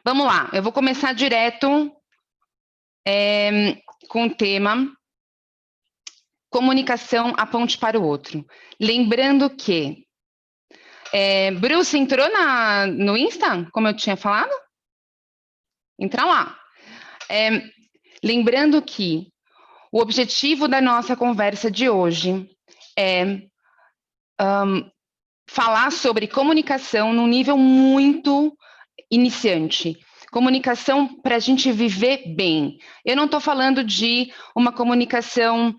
Vamos lá, eu vou começar direto com o tema comunicação, a ponte para o outro. Lembrando que Bruce entrou no Insta, como eu tinha falado? Entra lá. Lembrando que o objetivo da nossa conversa de hoje é falar sobre comunicação num nível muito iniciante. Comunicação para a gente viver bem. Eu não estou falando de uma comunicação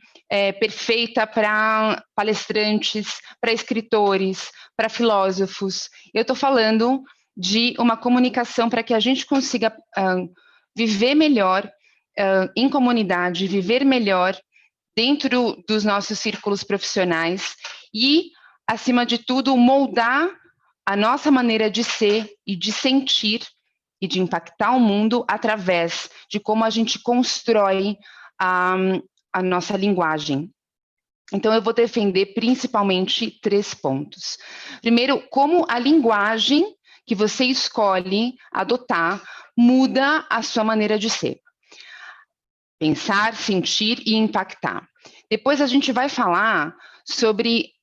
perfeita para palestrantes, para escritores, para filósofos. Eu estou falando de uma comunicação para que a gente consiga viver melhor em comunidade, viver melhor dentro dos nossos círculos profissionais e, acima de tudo, moldar a nossa maneira de ser e de sentir e de impactar o mundo através de como a gente constrói a nossa linguagem. Então, eu vou defender principalmente 3 pontos. Primeiro, como a linguagem que você escolhe adotar muda a sua maneira de ser. Pensar, sentir e impactar. Depois a gente vai falar sobre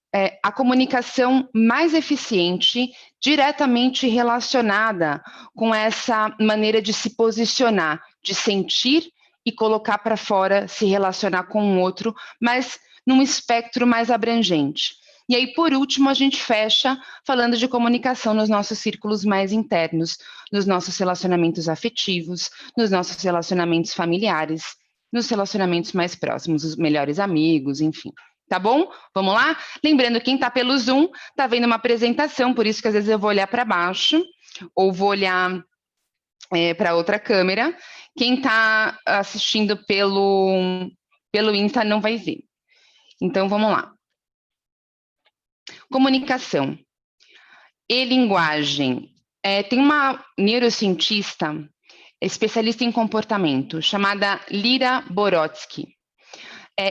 a comunicação mais eficiente, diretamente relacionada com essa maneira de se posicionar, de sentir e colocar para fora, se relacionar com o outro, mas num espectro mais abrangente. E aí, por último, a gente fecha falando de comunicação nos nossos círculos mais internos, nos nossos relacionamentos afetivos, nos nossos relacionamentos familiares, nos relacionamentos mais próximos, os melhores amigos, enfim. Tá bom? Vamos lá? Lembrando, quem está pelo Zoom está vendo uma apresentação, por isso que às vezes eu vou olhar para baixo ou vou olhar para outra câmera. Quem está assistindo pelo Insta não vai ver. Então, vamos lá. Comunicação e linguagem. Tem uma neurocientista especialista em comportamento, chamada Lira Borotsky.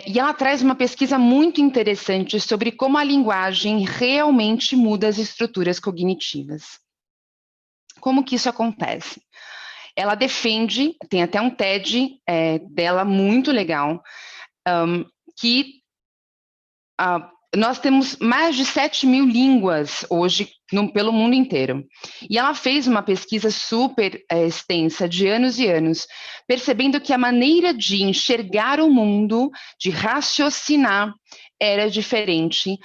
E ela traz uma pesquisa muito interessante sobre como a linguagem realmente muda as estruturas cognitivas. Como que isso acontece? Ela defende, tem até um TED dela muito legal, que nós temos mais de 7.000 línguas hoje pelo mundo inteiro. E ela fez uma pesquisa super extensa, de anos e anos, percebendo que a maneira de enxergar o mundo, de raciocinar, era diferente,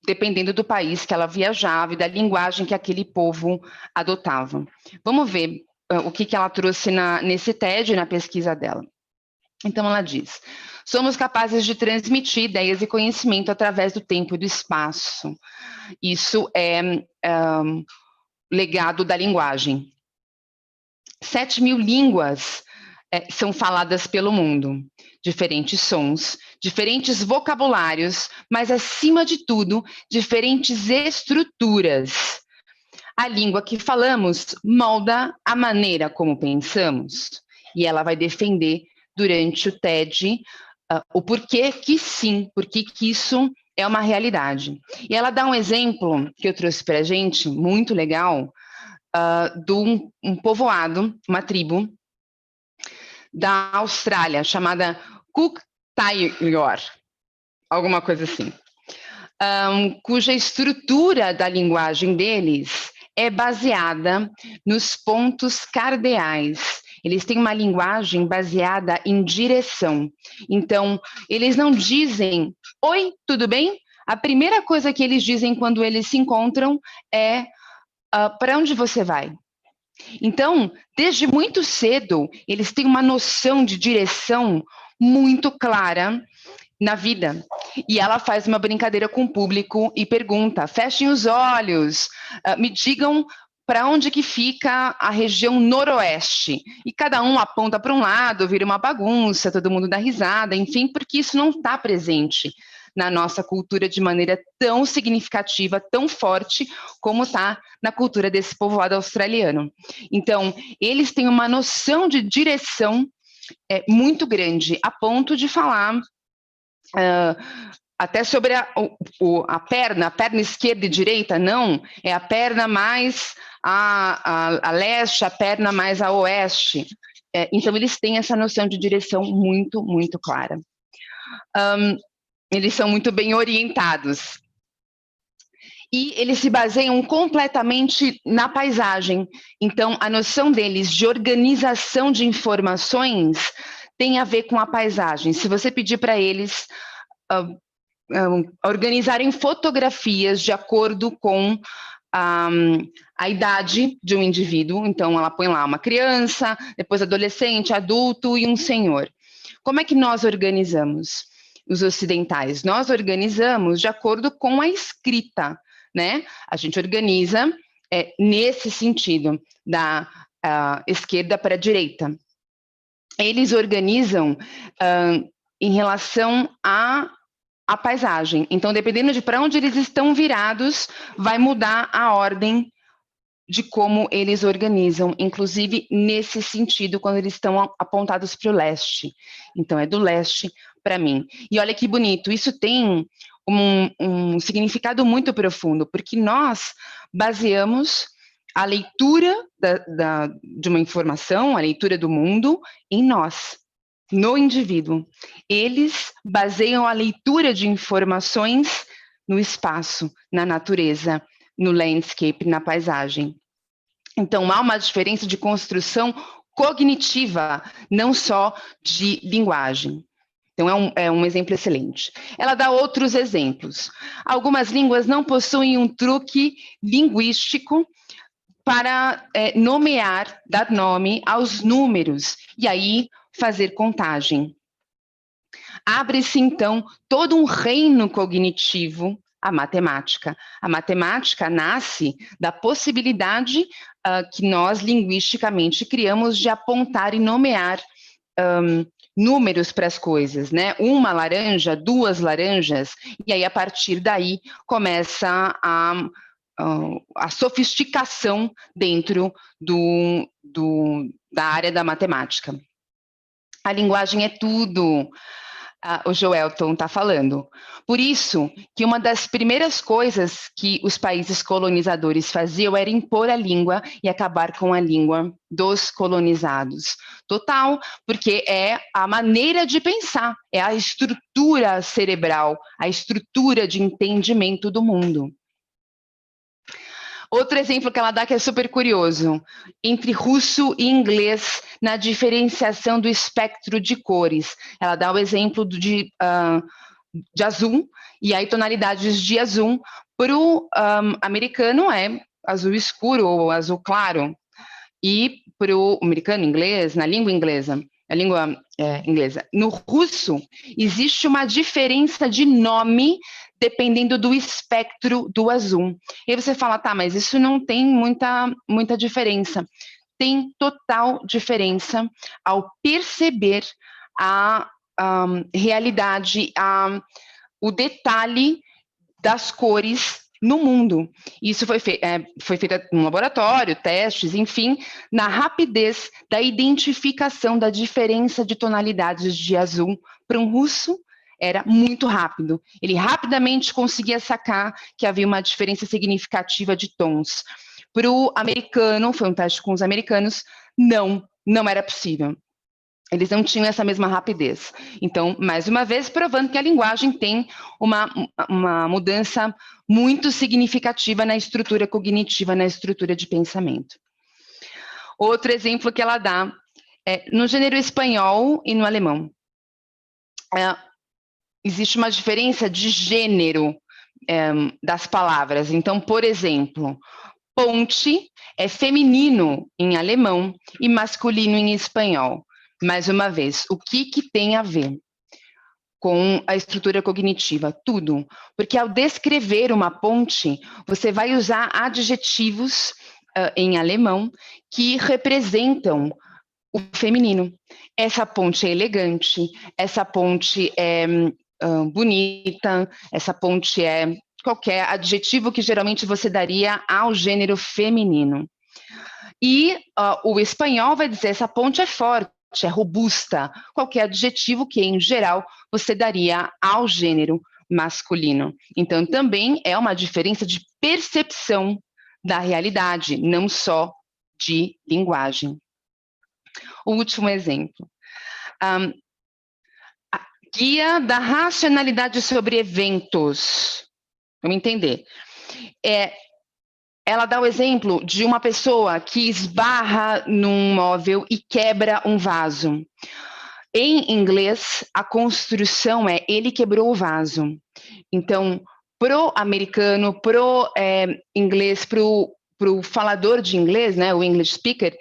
dependendo do país que ela viajava e da linguagem que aquele povo adotava. Vamos ver o que ela trouxe nesse TED, na pesquisa dela. Então, ela diz: somos capazes de transmitir ideias e conhecimento através do tempo e do espaço. Isso é legado da linguagem. 7.000 línguas são faladas pelo mundo. Diferentes sons, diferentes vocabulários, mas, acima de tudo, diferentes estruturas. A língua que falamos molda a maneira como pensamos. E ela vai defender durante o TED o porquê que sim, porquê que isso é uma realidade. E ela dá um exemplo que eu trouxe para a gente, muito legal, de um povoado, uma tribo da Austrália, chamada Kuuk-Thaayorre, alguma coisa assim, cuja estrutura da linguagem deles é baseada nos pontos cardeais. Eles têm uma linguagem baseada em direção. Então, eles não dizem, oi, tudo bem? A primeira coisa que eles dizem quando eles se encontram é, para onde você vai? Então, desde muito cedo, eles têm uma noção de direção muito clara na vida. E ela faz uma brincadeira com o público e pergunta: fechem os olhos, me digam para onde que fica a região noroeste. E cada um aponta para um lado, vira uma bagunça, todo mundo dá risada, enfim, porque isso não está presente na nossa cultura de maneira tão significativa, tão forte, como está na cultura desse povoado australiano. Então, eles têm uma noção de direção muito grande, a ponto de falar até sobre a perna esquerda e direita, não, é a perna mais a leste, a perna mais a oeste. Então, eles têm essa noção de direção muito, muito clara. Eles são muito bem orientados. E eles se baseiam completamente na paisagem. Então, a noção deles de organização de informações tem a ver com a paisagem. Se você pedir para eles organizarem fotografias de acordo com a idade de um indivíduo, então ela põe lá uma criança, depois adolescente, adulto e um senhor. Como é que nós organizamos? Os ocidentais, nós organizamos de acordo com a escrita, né? A gente organiza nesse sentido, da esquerda para a direita. Eles organizam em relação à paisagem. Então, dependendo de para onde eles estão virados, vai mudar a ordem de como eles organizam, inclusive nesse sentido, quando eles estão apontados para o leste. Então, é do leste para mim. E olha que bonito, isso tem um significado muito profundo, porque nós baseamos a leitura de uma informação, a leitura do mundo, em nós, no indivíduo. Eles baseiam a leitura de informações no espaço, na natureza, no landscape, na paisagem. Então, há uma diferença de construção cognitiva, não só de linguagem. Então, é um exemplo excelente. Ela dá outros exemplos. Algumas línguas não possuem um truque linguístico para nomear, dar nome aos números, e aí fazer contagem. Abre-se, então, todo um reino cognitivo, a matemática. A matemática nasce da possibilidade que nós, linguisticamente, criamos de apontar e nomear números para as coisas, né? Uma laranja, duas laranjas, e aí, a partir daí, começa a sofisticação dentro da área da matemática. A linguagem é tudo, o Joelton está falando. Por isso que uma das primeiras coisas que os países colonizadores faziam era impor a língua e acabar com a língua dos colonizados. Total, porque é a maneira de pensar, é a estrutura cerebral, a estrutura de entendimento do mundo. Outro exemplo que ela dá que é super curioso, entre russo e inglês, na diferenciação do espectro de cores. Ela dá o exemplo de azul, e aí tonalidades de azul. Para o americano é azul escuro ou azul claro, e para o americano inglês, na língua inglesa, a língua inglesa. No russo, existe uma diferença de nome dependendo do espectro do azul. E aí você fala, tá, mas isso não tem muita diferença. Tem total diferença ao perceber a realidade, o detalhe das cores no mundo. Isso foi feito no laboratório, testes, enfim, na rapidez da identificação da diferença de tonalidades de azul. Para um russo, era muito rápido. Ele rapidamente conseguia sacar que havia uma diferença significativa de tons. Para o americano, foi um teste com os americanos, não era possível. Eles não tinham essa mesma rapidez. Então, mais uma vez, provando que a linguagem tem uma mudança muito significativa na estrutura cognitiva, na estrutura de pensamento. Outro exemplo que ela dá é no gênero espanhol e no alemão. Existe uma diferença de gênero das palavras. Então, por exemplo, ponte é feminino em alemão e masculino em espanhol. Mais uma vez, o que tem a ver com a estrutura cognitiva? Tudo. Porque ao descrever uma ponte, você vai usar adjetivos em alemão que representam o feminino. Essa ponte é elegante, essa ponte é bonita, essa ponte é qualquer adjetivo que geralmente você daria ao gênero feminino. E o espanhol vai dizer, essa ponte é forte, é robusta, qualquer adjetivo que, em geral, você daria ao gênero masculino. Então, também é uma diferença de percepção da realidade, não só de linguagem. O último exemplo. A guia da racionalidade sobre eventos. Vamos entender. Ela dá o exemplo de uma pessoa que esbarra num móvel e quebra um vaso. Em inglês, a construção é ele quebrou o vaso. Então, pro americano, pro inglês, pro falador de inglês, né, o English speaker,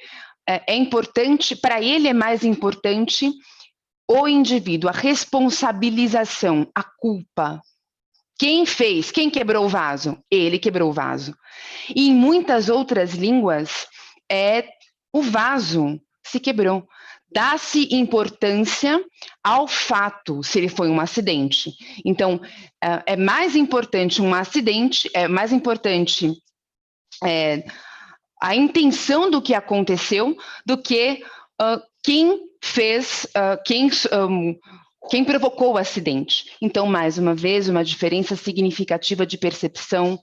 é importante, para ele é mais importante o indivíduo, a responsabilização, a culpa. Quem fez? Quem quebrou o vaso? Ele quebrou o vaso. E em muitas outras línguas, o vaso se quebrou. Dá-se importância ao fato, se ele foi um acidente. Então, é mais importante um acidente, é mais importante a intenção do que aconteceu do que quem fez, quem provocou o acidente. Então, mais uma vez, uma diferença significativa de percepção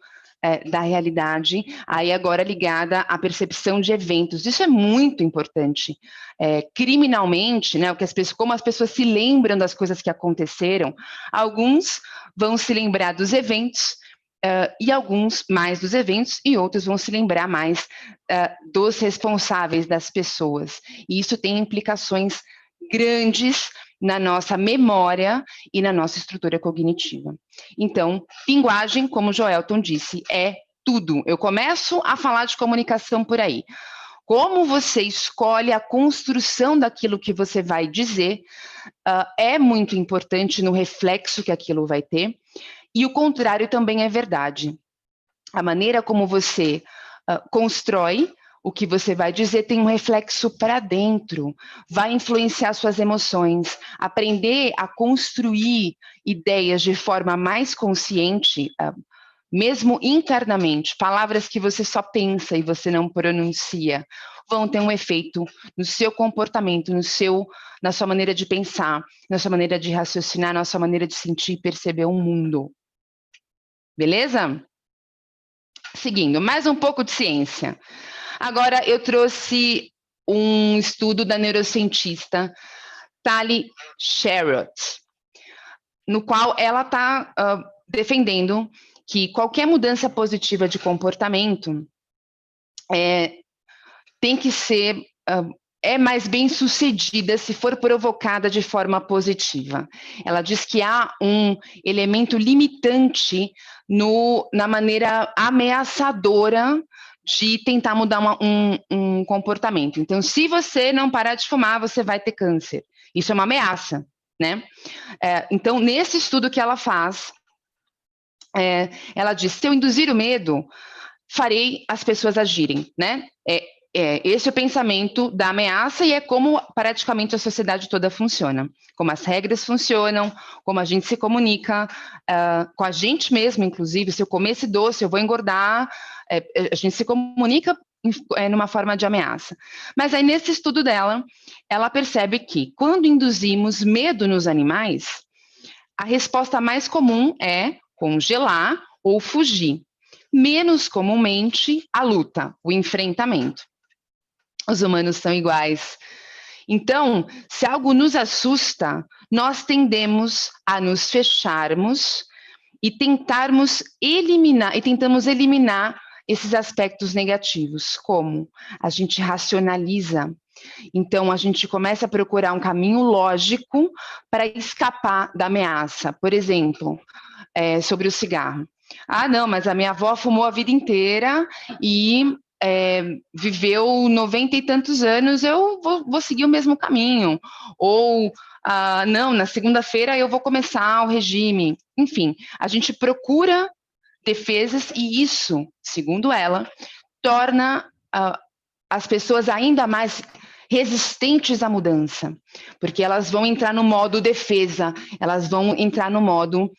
da realidade, aí agora ligada à percepção de eventos. Isso é muito importante. Criminalmente, né, como as pessoas se lembram das coisas que aconteceram, alguns vão se lembrar dos eventos, e alguns mais dos eventos, e outros vão se lembrar mais dos responsáveis, das pessoas. E isso tem implicações grandes na nossa memória e na nossa estrutura cognitiva. Então, linguagem, como o Joelton disse, é tudo. Eu começo a falar de comunicação por aí. Como você escolhe a construção daquilo que você vai dizer é muito importante no reflexo que aquilo vai ter, e o contrário também é verdade. A maneira como você constrói o que você vai dizer tem um reflexo para dentro, vai influenciar suas emoções. Aprender a construir ideias de forma mais consciente, mesmo internamente, palavras que você só pensa e você não pronuncia, vão ter um efeito no seu comportamento, na sua maneira de pensar, na sua maneira de raciocinar, na sua maneira de sentir e perceber o mundo. Beleza? Seguindo, mais um pouco de ciência. Agora eu trouxe um estudo da neurocientista Tali Sharot, no qual ela está defendendo que qualquer mudança positiva de comportamento tem que ser mais bem sucedida se for provocada de forma positiva. Ela diz que há um elemento limitante na maneira ameaçadora de tentar mudar um comportamento. Então, se você não parar de fumar, você vai ter câncer. Isso é uma ameaça, né? Então, nesse estudo que ela faz, ela diz, se eu induzir o medo, farei as pessoas agirem, né? Esse é o pensamento da ameaça e é como praticamente a sociedade toda funciona, como as regras funcionam, como a gente se comunica, com a gente mesmo, inclusive, se eu comer esse doce, eu vou engordar, a gente se comunica numa forma de ameaça. Mas aí, nesse estudo dela, ela percebe que, quando induzimos medo nos animais, a resposta mais comum é congelar ou fugir. Menos comumente, a luta, o enfrentamento. Os humanos são iguais. Então, se algo nos assusta, nós tendemos a nos fecharmos e tentamos eliminar esses aspectos negativos. Como? A gente racionaliza. Então, a gente começa a procurar um caminho lógico para escapar da ameaça. Por exemplo, sobre o cigarro. Ah, não, mas a minha avó fumou a vida inteira e viveu 90 e tantos anos, eu vou seguir o mesmo caminho. Ou, não, na segunda-feira eu vou começar o regime. Enfim, a gente procura defesas e isso, segundo ela, torna as pessoas ainda mais resistentes à mudança, porque elas vão entrar no modo defesa, elas vão entrar no modo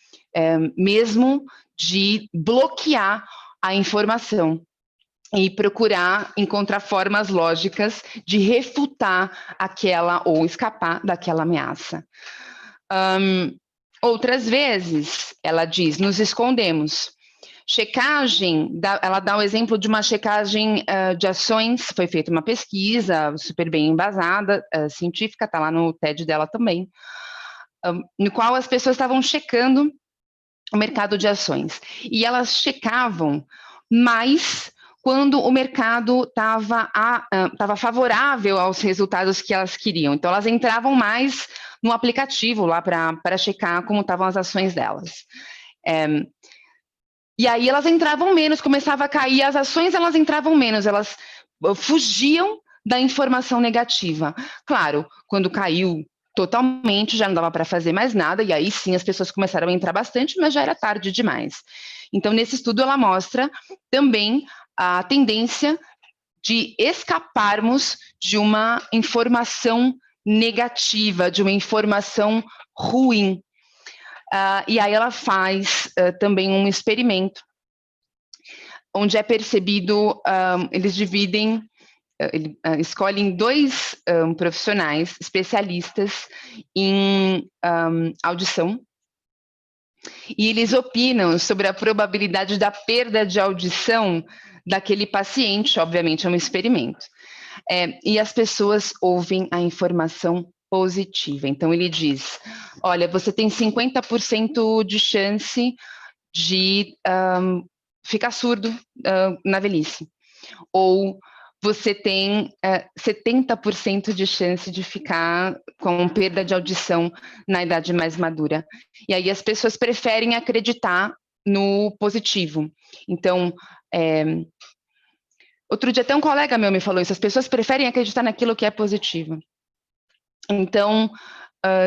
mesmo de bloquear a informação e procurar encontrar formas lógicas de refutar aquela ou escapar daquela ameaça. Outras vezes, ela diz, nos escondemos. Checagem, ela dá o exemplo de uma checagem de ações, foi feita uma pesquisa super bem embasada, científica, está lá no TED dela também, no qual as pessoas estavam checando o mercado de ações. E elas checavam mais quando o mercado estava favorável aos resultados que elas queriam. Então, elas entravam mais no aplicativo lá para checar como estavam as ações delas. E aí elas entravam menos, começava a cair as ações, elas entravam menos, elas fugiam da informação negativa. Claro, quando caiu totalmente, já não dava para fazer mais nada, e aí sim as pessoas começaram a entrar bastante, mas já era tarde demais. Então, nesse estudo, ela mostra também a tendência de escaparmos de uma informação negativa, de uma informação ruim. E aí ela faz também um experimento, onde é percebido, eles dividem, escolhem 2 profissionais especialistas em audição, e eles opinam sobre a probabilidade da perda de audição daquele paciente, obviamente é um experimento. E as pessoas ouvem a informação positiva. Então, ele diz, olha, você tem 50% de chance de ficar surdo na velhice. Ou você tem 70% de chance de ficar com perda de audição na idade mais madura. E aí as pessoas preferem acreditar no positivo. Então, outro dia até um colega meu me falou isso, as pessoas preferem acreditar naquilo que é positivo. Então,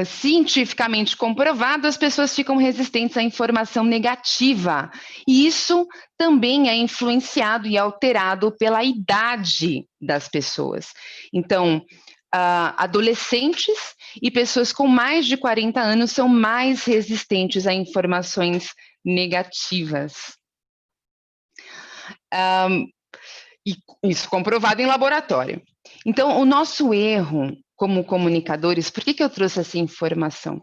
cientificamente comprovado, as pessoas ficam resistentes à informação negativa. E isso também é influenciado e alterado pela idade das pessoas. Então, adolescentes e pessoas com mais de 40 anos são mais resistentes a informações negativas. E isso comprovado em laboratório. Então, o nosso erro como comunicadores, por que eu trouxe essa informação?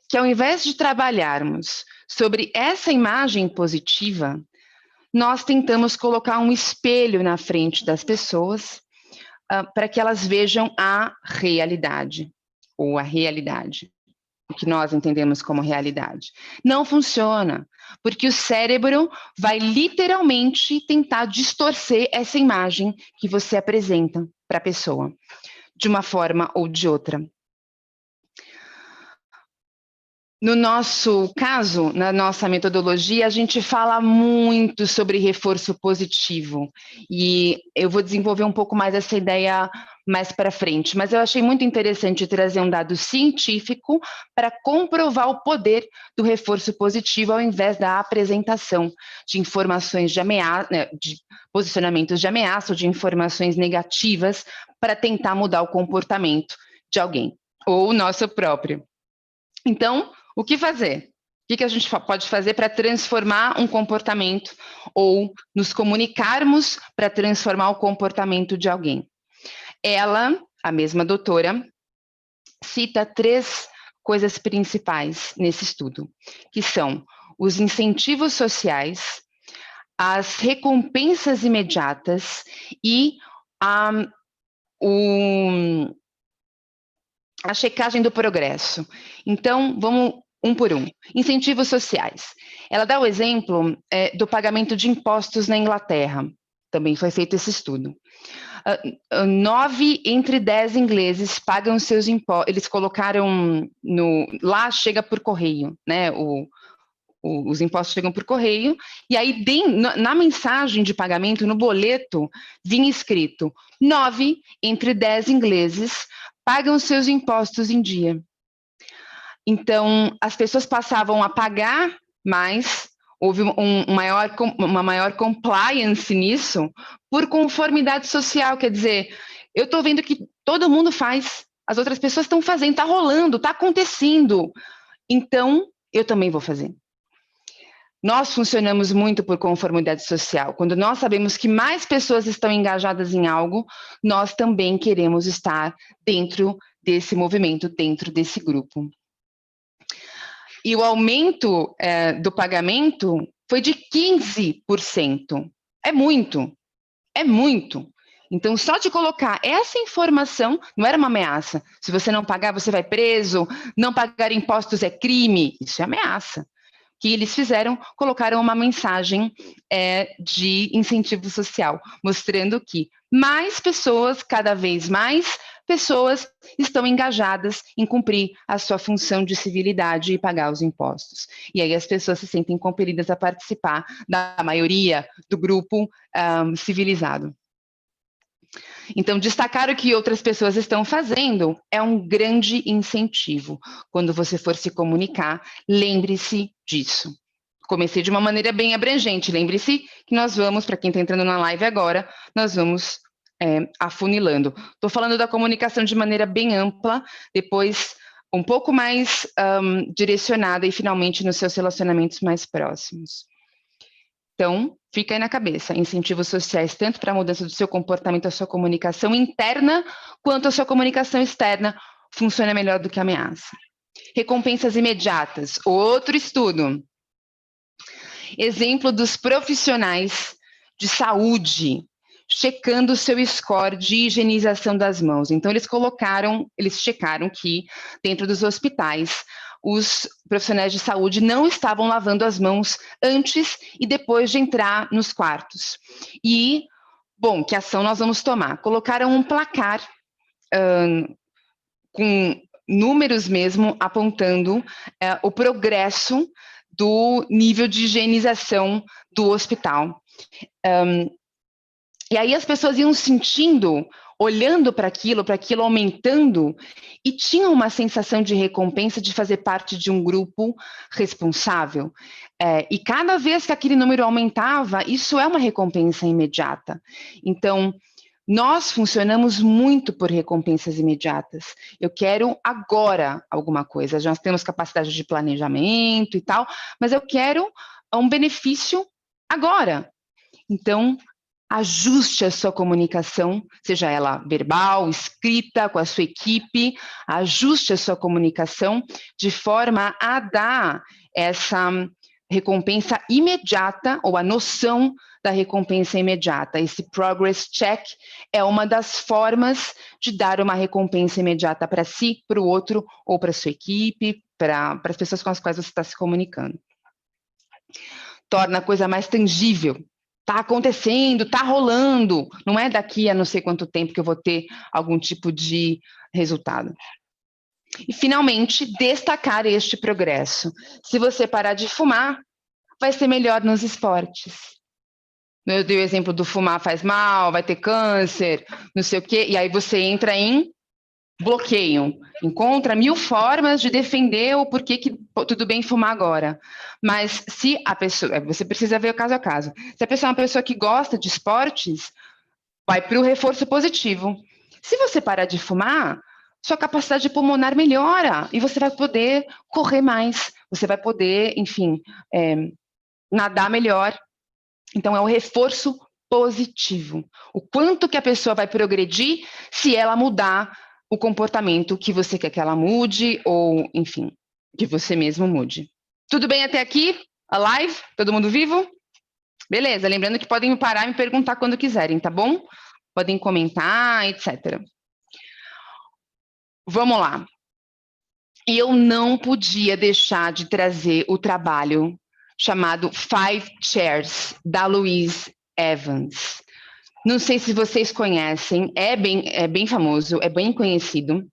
Que ao invés de trabalharmos sobre essa imagem positiva, nós tentamos colocar um espelho na frente das pessoas para que elas vejam a realidade, ou a realidade, o que nós entendemos como realidade. Não funciona, porque o cérebro vai literalmente tentar distorcer essa imagem que você apresenta para a pessoa, de uma forma ou de outra. No nosso caso, na nossa metodologia, a gente fala muito sobre reforço positivo, e eu vou desenvolver um pouco mais essa ideia mais para frente, mas eu achei muito interessante trazer um dado científico para comprovar o poder do reforço positivo ao invés da apresentação de informações de ameaça, de posicionamentos de ameaça ou de informações negativas para tentar mudar o comportamento de alguém, ou o nosso próprio. Então, o que fazer? O que a gente pode fazer para transformar um comportamento ou nos comunicarmos para transformar o comportamento de alguém? Ela, a mesma doutora, cita 3 coisas principais nesse estudo, que são os incentivos sociais, as recompensas imediatas e a checagem do progresso. Então, vamos um por um. Incentivos sociais. Ela dá o exemplo do pagamento de impostos na Inglaterra. Também foi feito esse estudo. 9 entre 10 ingleses pagam seus impostos. Eles colocaram lá chega por correio, né? Os impostos chegam por correio, e aí na mensagem de pagamento, no boleto, vinha escrito: 9 entre 10 ingleses pagam seus impostos em dia. Então, as pessoas passavam a pagar mais, houve uma maior compliance nisso, por conformidade social, quer dizer, eu estou vendo que todo mundo faz, as outras pessoas estão fazendo, está rolando, está acontecendo, então eu também vou fazer. Nós funcionamos muito por conformidade social. Quando nós sabemos que mais pessoas estão engajadas em algo, nós também queremos estar dentro desse movimento, dentro desse grupo. E o aumento do pagamento foi de 15%. É muito, é muito. Então, só de colocar essa informação, não era uma ameaça. Se você não pagar, você vai preso, não pagar impostos é crime. Isso é ameaça. O que eles fizeram? Colocaram uma mensagem de incentivo social, mostrando que mais pessoas, cada vez mais pessoas estão engajadas em cumprir a sua função de civilidade e pagar os impostos. E aí as pessoas se sentem compelidas a participar da maioria do grupo civilizado. Então, destacar o que outras pessoas estão fazendo é um grande incentivo. Quando você for se comunicar, lembre-se disso. Comecei de uma maneira bem abrangente. Lembre-se que nós vamos, para quem está entrando na live agora, nós vamos afunilando. Estou falando da comunicação de maneira bem ampla, depois um pouco mais direcionada e finalmente nos seus relacionamentos mais próximos. Então, fica aí na cabeça, incentivos sociais tanto para a mudança do seu comportamento, a sua comunicação interna, quanto a sua comunicação externa, funciona melhor do que ameaça. Recompensas imediatas, outro estudo. Exemplo dos profissionais de saúde, checando o seu score de higienização das mãos. Então, eles checaram que dentro dos hospitais, os profissionais de saúde não estavam lavando as mãos antes e depois de entrar nos quartos. E, bom, que ação nós vamos tomar? Colocaram um placar com números mesmo apontando o progresso do nível de higienização do hospital. E aí as pessoas iam sentindo, olhando para aquilo aumentando, e tinham uma sensação de recompensa de fazer parte de um grupo responsável. E cada vez que aquele número aumentava, isso é uma recompensa imediata. Então, nós funcionamos muito por recompensas imediatas. Eu quero agora alguma coisa. Já temos capacidade de planejamento e tal, mas eu quero um benefício agora. Então, ajuste a sua comunicação, seja ela verbal, escrita, com a sua equipe, ajuste a sua comunicação de forma a dar essa recompensa imediata, ou a noção da recompensa imediata. Esse progress check é uma das formas de dar uma recompensa imediata para si, para o outro, ou para a sua equipe, para as pessoas com as quais você está se comunicando. Torna a coisa mais tangível. Está acontecendo, está rolando. Não é daqui a não sei quanto tempo que eu vou ter algum tipo de resultado. E, finalmente, destacar este progresso. Se você parar de fumar, vai ser melhor nos esportes. Eu dei o exemplo do fumar faz mal, vai ter câncer, não sei o quê, e aí você entra em bloqueio. Encontra 1000 formas de defender o porquê que tudo bem fumar agora. Mas se a pessoa... Você precisa ver o caso a caso. Se a pessoa é uma pessoa que gosta de esportes, vai para o reforço positivo. Se você parar de fumar, sua capacidade pulmonar melhora e você vai poder correr mais, você vai poder, enfim, nadar melhor. Então, é o reforço positivo. O quanto que a pessoa vai progredir se ela mudar o comportamento que você quer que ela mude ou, enfim, que você mesmo mude. Tudo bem até aqui? A live? Todo mundo vivo? Beleza, lembrando que podem parar e me perguntar quando quiserem, tá bom? Podem comentar, etc. Vamos lá. E eu não podia deixar de trazer o trabalho chamado Five Chairs, da Louise Evans. Não sei se vocês conhecem, é bem famoso, é bem conhecido.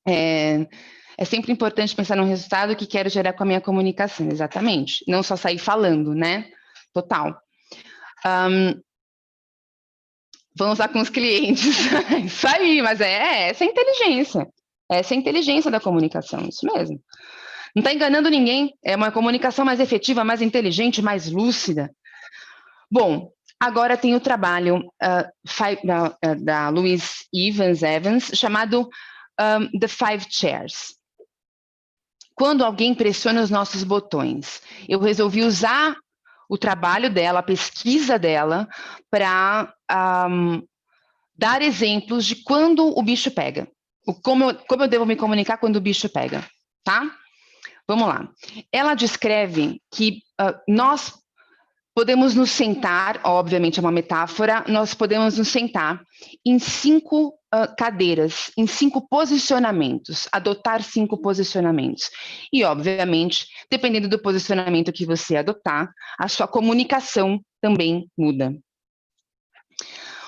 É sempre importante pensar no resultado que quero gerar com a minha comunicação, exatamente. Não só sair falando, né? Total. Vamos lá com os clientes. Isso aí, mas essa é a inteligência. Essa é a inteligência da comunicação, isso mesmo. Não está enganando ninguém, é uma comunicação mais efetiva, mais inteligente, mais lúcida. Bom, agora tem o trabalho da Louise Evans, chamado The Five Chairs. Quando alguém pressiona os nossos botões, eu resolvi usar o trabalho dela, a pesquisa dela, para dar exemplos de quando o bicho pega. Como eu devo me comunicar quando o bicho pega, tá? Vamos lá. Ela descreve que nós podemos nos sentar, obviamente é uma metáfora, nós podemos nos sentar em 5 cadeiras, em 5 posicionamentos, adotar 5 posicionamentos. E, obviamente, dependendo do posicionamento que você adotar, a sua comunicação também muda.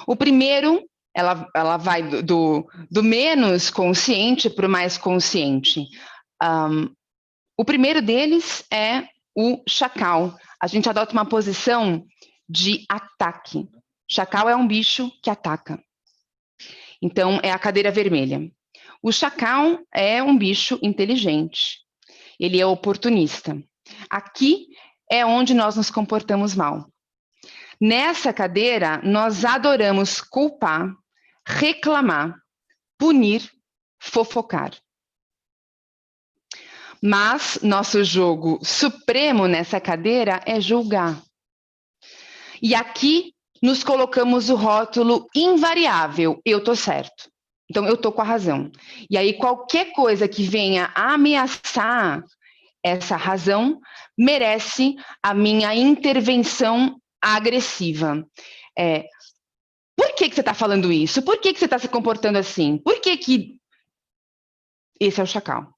O primeiro, ela vai do menos consciente para o mais consciente. O primeiro deles é o chacal. A gente adota uma posição de ataque. Chacal é um bicho que ataca. Então, é a cadeira vermelha. O chacal é um bicho inteligente. Ele é oportunista. Aqui é onde nós nos comportamos mal. Nessa cadeira, nós adoramos culpar, reclamar, punir, fofocar. Mas nosso jogo supremo nessa cadeira é julgar. E aqui nos colocamos o rótulo invariável, eu tô certo. Então, eu tô com a razão. E aí, qualquer coisa que venha ameaçar essa razão merece a minha intervenção agressiva. Por que você está falando isso? Por que você está se comportando assim? Por que... Esse é o chacal.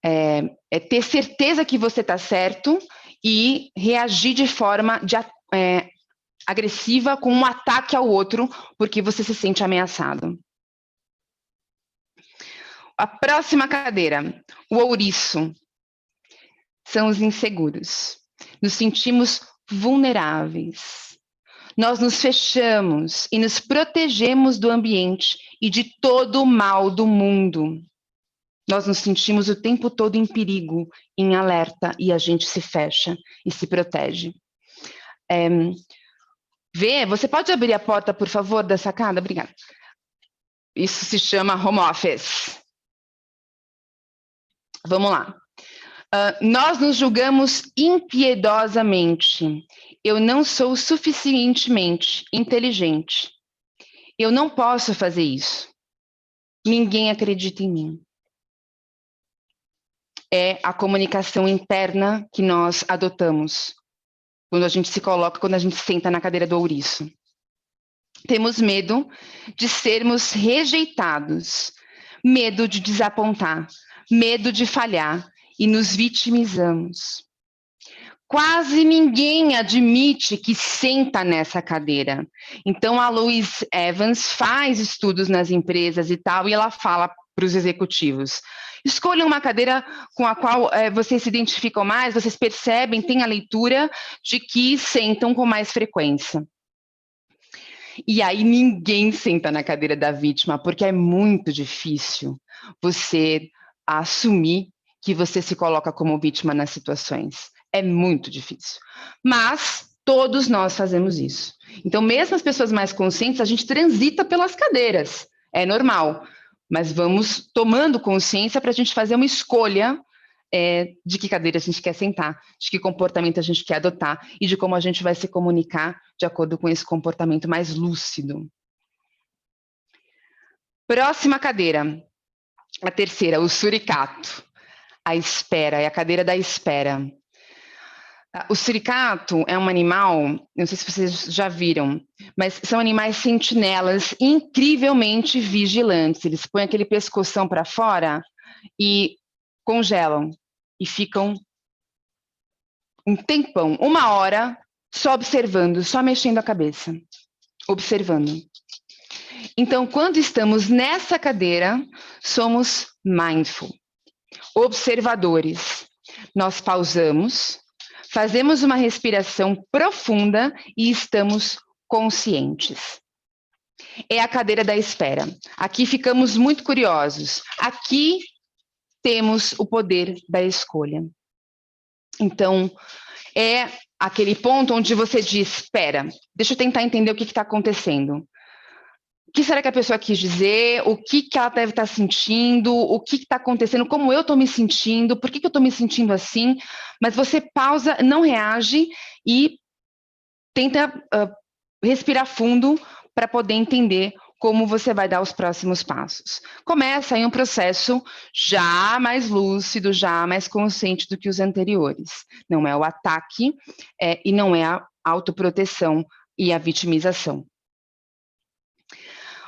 É ter certeza que você está certo e reagir de forma agressiva com um ataque ao outro porque você se sente ameaçado. A próxima cadeira, o ouriço, são os inseguros. Nos sentimos vulneráveis. Nós nos fechamos e nos protegemos do ambiente e de todo o mal do mundo. Nós nos sentimos o tempo todo em perigo, em alerta, e a gente se fecha e se protege. Você pode abrir a porta, por favor, da sacada? Obrigada. Isso se chama home office. Vamos lá. Nós nos julgamos impiedosamente. Eu não sou suficientemente inteligente. Eu não posso fazer isso. Ninguém acredita em mim. É a comunicação interna que nós adotamos quando a gente se coloca, quando a gente senta na cadeira do ouriço. Temos medo de sermos rejeitados, medo de desapontar, medo de falhar e nos vitimizamos. Quase ninguém admite que senta nessa cadeira. Então, a Louise Evans faz estudos nas empresas e tal, e ela fala para os executivos: escolham uma cadeira com a qual vocês se identificam mais, vocês percebem, têm a leitura de que sentam com mais frequência. E aí ninguém senta na cadeira da vítima, porque é muito difícil você assumir que você se coloca como vítima nas situações. É muito difícil. Mas todos nós fazemos isso. Então, mesmo as pessoas mais conscientes, a gente transita pelas cadeiras. É normal. Mas vamos tomando consciência para a gente fazer uma escolha de que cadeira a gente quer sentar, de que comportamento a gente quer adotar e de como a gente vai se comunicar de acordo com esse comportamento mais lúcido. Próxima cadeira, a terceira, o suricato. A espera, é a cadeira da espera. O suricato é um animal, não sei se vocês já viram, mas são animais sentinelas incrivelmente vigilantes. Eles põem aquele pescoção para fora e congelam e ficam um tempão, 1 hora, só observando, só mexendo a cabeça, observando. Então, quando estamos nessa cadeira, somos mindful, observadores. Nós pausamos, fazemos uma respiração profunda e estamos conscientes. É a cadeira da espera. Aqui ficamos muito curiosos. Aqui temos o poder da escolha. Então, é aquele ponto onde você diz: espera, deixa eu tentar entender o que está acontecendo. O que será que a pessoa quis dizer? O que ela deve estar sentindo? O que está acontecendo? Como eu estou me sentindo? Por que eu estou me sentindo assim? Mas você pausa, não reage e tenta respirar fundo para poder entender como você vai dar os próximos passos. Começa aí um processo já mais lúcido, já mais consciente do que os anteriores. Não é o ataque e não é a autoproteção e a vitimização.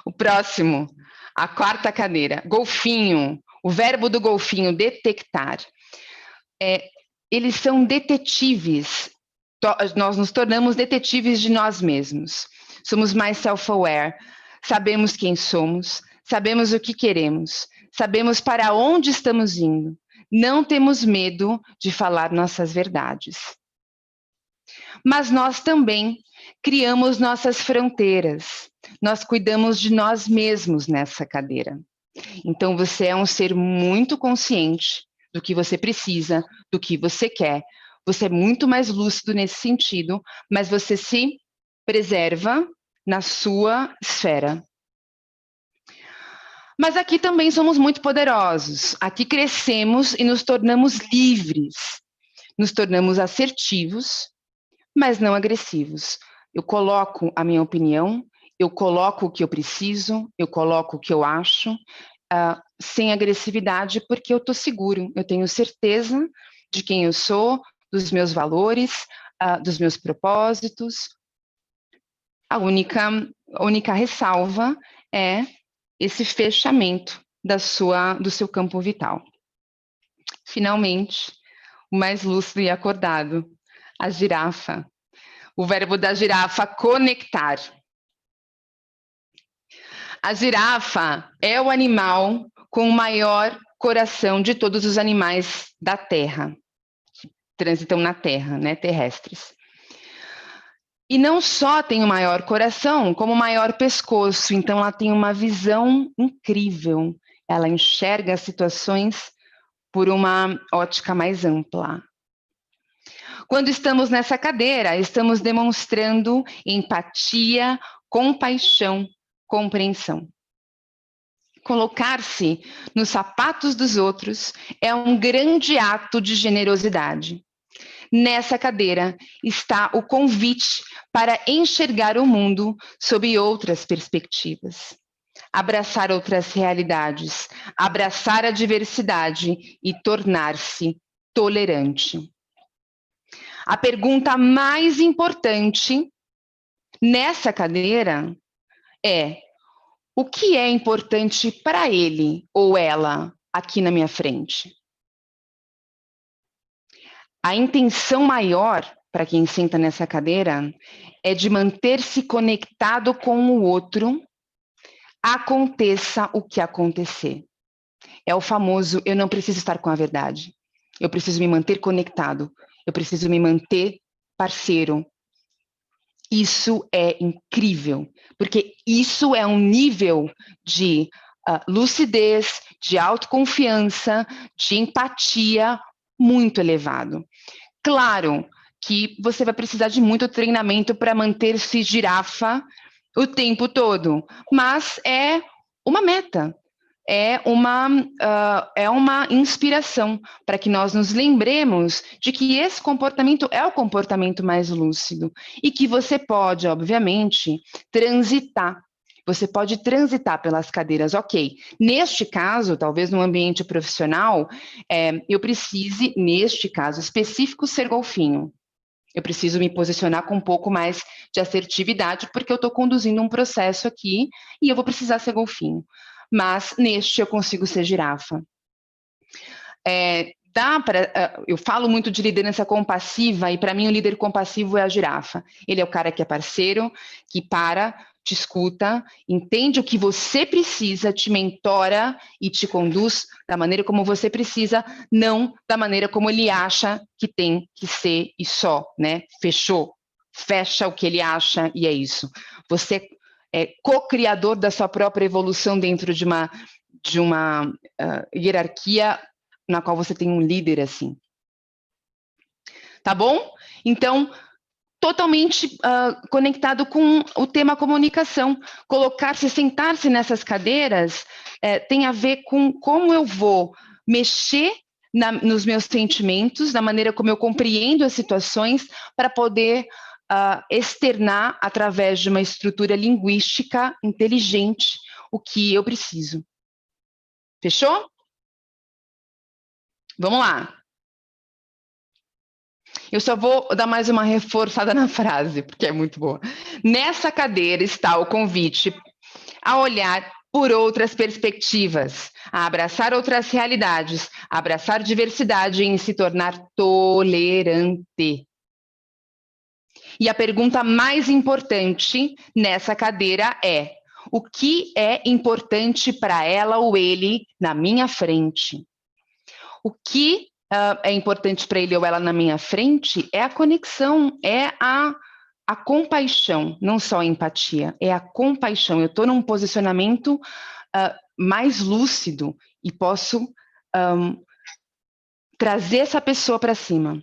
O próximo, a quarta cadeira, golfinho. O verbo do golfinho, detectar. Eles são detetives. Nós nos tornamos detetives de nós mesmos. Somos mais self-aware. Sabemos quem somos, sabemos o que queremos, sabemos para onde estamos indo. Não temos medo de falar nossas verdades. Mas nós também criamos nossas fronteiras. Nós cuidamos de nós mesmos nessa cadeira. Então, você é um ser muito consciente do que você precisa, do que você quer. Você é muito mais lúcido nesse sentido, mas você se preserva na sua esfera. Mas aqui também somos muito poderosos. Aqui crescemos e nos tornamos livres. Nos tornamos assertivos, mas não agressivos. Eu coloco a minha opinião, eu coloco o que eu preciso, eu coloco o que eu acho, sem agressividade, porque eu estou seguro, eu tenho certeza de quem eu sou, dos meus valores, dos meus propósitos. A única ressalva é esse fechamento do seu campo vital. Finalmente, o mais lúcido e acordado, a girafa. O verbo da girafa, conectar. A girafa é o animal com o maior coração de todos os animais da Terra, que transitam na Terra, né, terrestres. E não só tem o maior coração, como o maior pescoço. Então, ela tem uma visão incrível. Ela enxerga as situações por uma ótica mais ampla. Quando estamos nessa cadeira, estamos demonstrando empatia, compaixão, compreensão. Colocar-se nos sapatos dos outros é um grande ato de generosidade. Nessa cadeira está o convite para enxergar o mundo sob outras perspectivas. Abraçar outras realidades, abraçar a diversidade e tornar-se tolerante. A pergunta mais importante nessa cadeira é: o que é importante para ele ou ela aqui na minha frente? A intenção maior para quem senta nessa cadeira é de manter-se conectado com o outro, aconteça o que acontecer. É o famoso: eu não preciso estar com a verdade. Eu preciso me manter conectado. Eu preciso me manter parceiro. Isso é incrível, porque isso é um nível de lucidez, de autoconfiança, de empatia muito elevado. Claro que você vai precisar de muito treinamento para manter-se girafa o tempo todo, mas é uma meta. É uma inspiração para que nós nos lembremos de que esse comportamento é o comportamento mais lúcido e que você pode, obviamente, transitar. Você pode transitar pelas cadeiras, ok. Neste caso, talvez no ambiente profissional, eu precise, neste caso específico, ser golfinho. Eu preciso me posicionar com um pouco mais de assertividade, porque eu estou conduzindo um processo aqui e eu vou precisar ser golfinho. Mas neste eu consigo ser girafa. Eu falo muito de liderança compassiva e para mim o líder compassivo é a girafa. Ele é o cara que é parceiro, que te escuta, entende o que você precisa, te mentora e te conduz da maneira como você precisa, não da maneira como ele acha que tem que ser e só, né? Fecha o que ele acha e é isso. Você é co-criador da sua própria evolução dentro de uma hierarquia na qual você tem um líder assim. Tá bom? Então, totalmente conectado com o tema comunicação. Sentar-se nessas cadeiras tem a ver com como eu vou mexer nos meus sentimentos, na maneira como eu compreendo as situações, para poder externar através de uma estrutura linguística inteligente o que eu preciso. Fechou? Vamos lá. Eu só vou dar mais uma reforçada na frase, porque é muito boa. Nessa cadeira está o convite a olhar por outras perspectivas, a abraçar outras realidades, a abraçar diversidade e se tornar tolerante. E a pergunta mais importante nessa cadeira é: o que é importante para ela ou ele na minha frente? O que é importante para ele ou ela na minha frente é a conexão, é a compaixão, não só a empatia, é a compaixão. Eu estou num posicionamento mais lúcido e posso trazer essa pessoa para cima.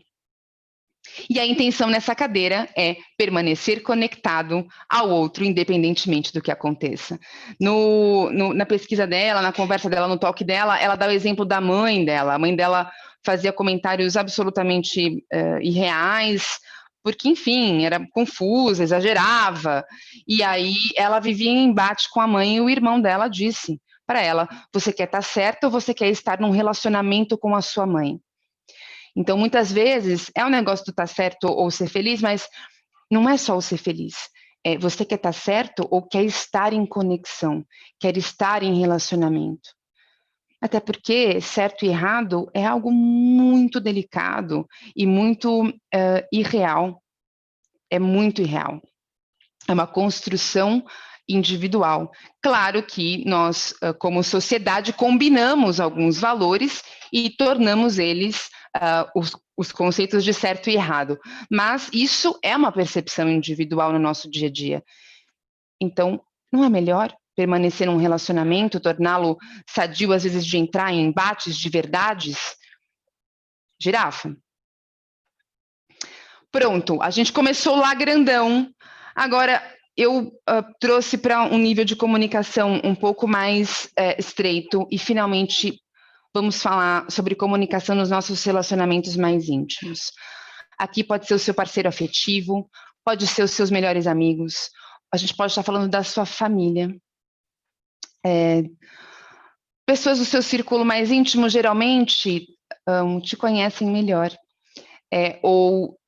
E a intenção nessa cadeira é permanecer conectado ao outro, independentemente do que aconteça. Na pesquisa dela, na conversa dela, no talk dela, ela dá o exemplo da mãe dela. A mãe dela fazia comentários absolutamente irreais, porque, enfim, era confusa, exagerava. E aí ela vivia em embate com a mãe e o irmão dela disse para ela: você quer estar certa ou você quer estar num relacionamento com a sua mãe? Então, muitas vezes, é um negócio de estar certo ou ser feliz, mas não é só o ser feliz. Você quer estar certo ou quer estar em conexão, quer estar em relacionamento. Até porque certo e errado é algo muito delicado e muito irreal. É muito irreal. É uma construção individual. Claro que nós, como sociedade, combinamos alguns valores e tornamos eles os conceitos de certo e errado. Mas isso é uma percepção individual no nosso dia a dia. Então, não é melhor permanecer num relacionamento, torná-lo sadio, às vezes, de entrar em embates de verdades? Girafa. Pronto, a gente começou lá grandão. Agora, eu trouxe para um nível de comunicação um pouco mais estreito e, finalmente, vamos falar sobre comunicação nos nossos relacionamentos mais íntimos. Aqui pode ser o seu parceiro afetivo, pode ser os seus melhores amigos, a gente pode estar falando da sua família. Pessoas do seu círculo mais íntimo, geralmente, te conhecem melhor. Ou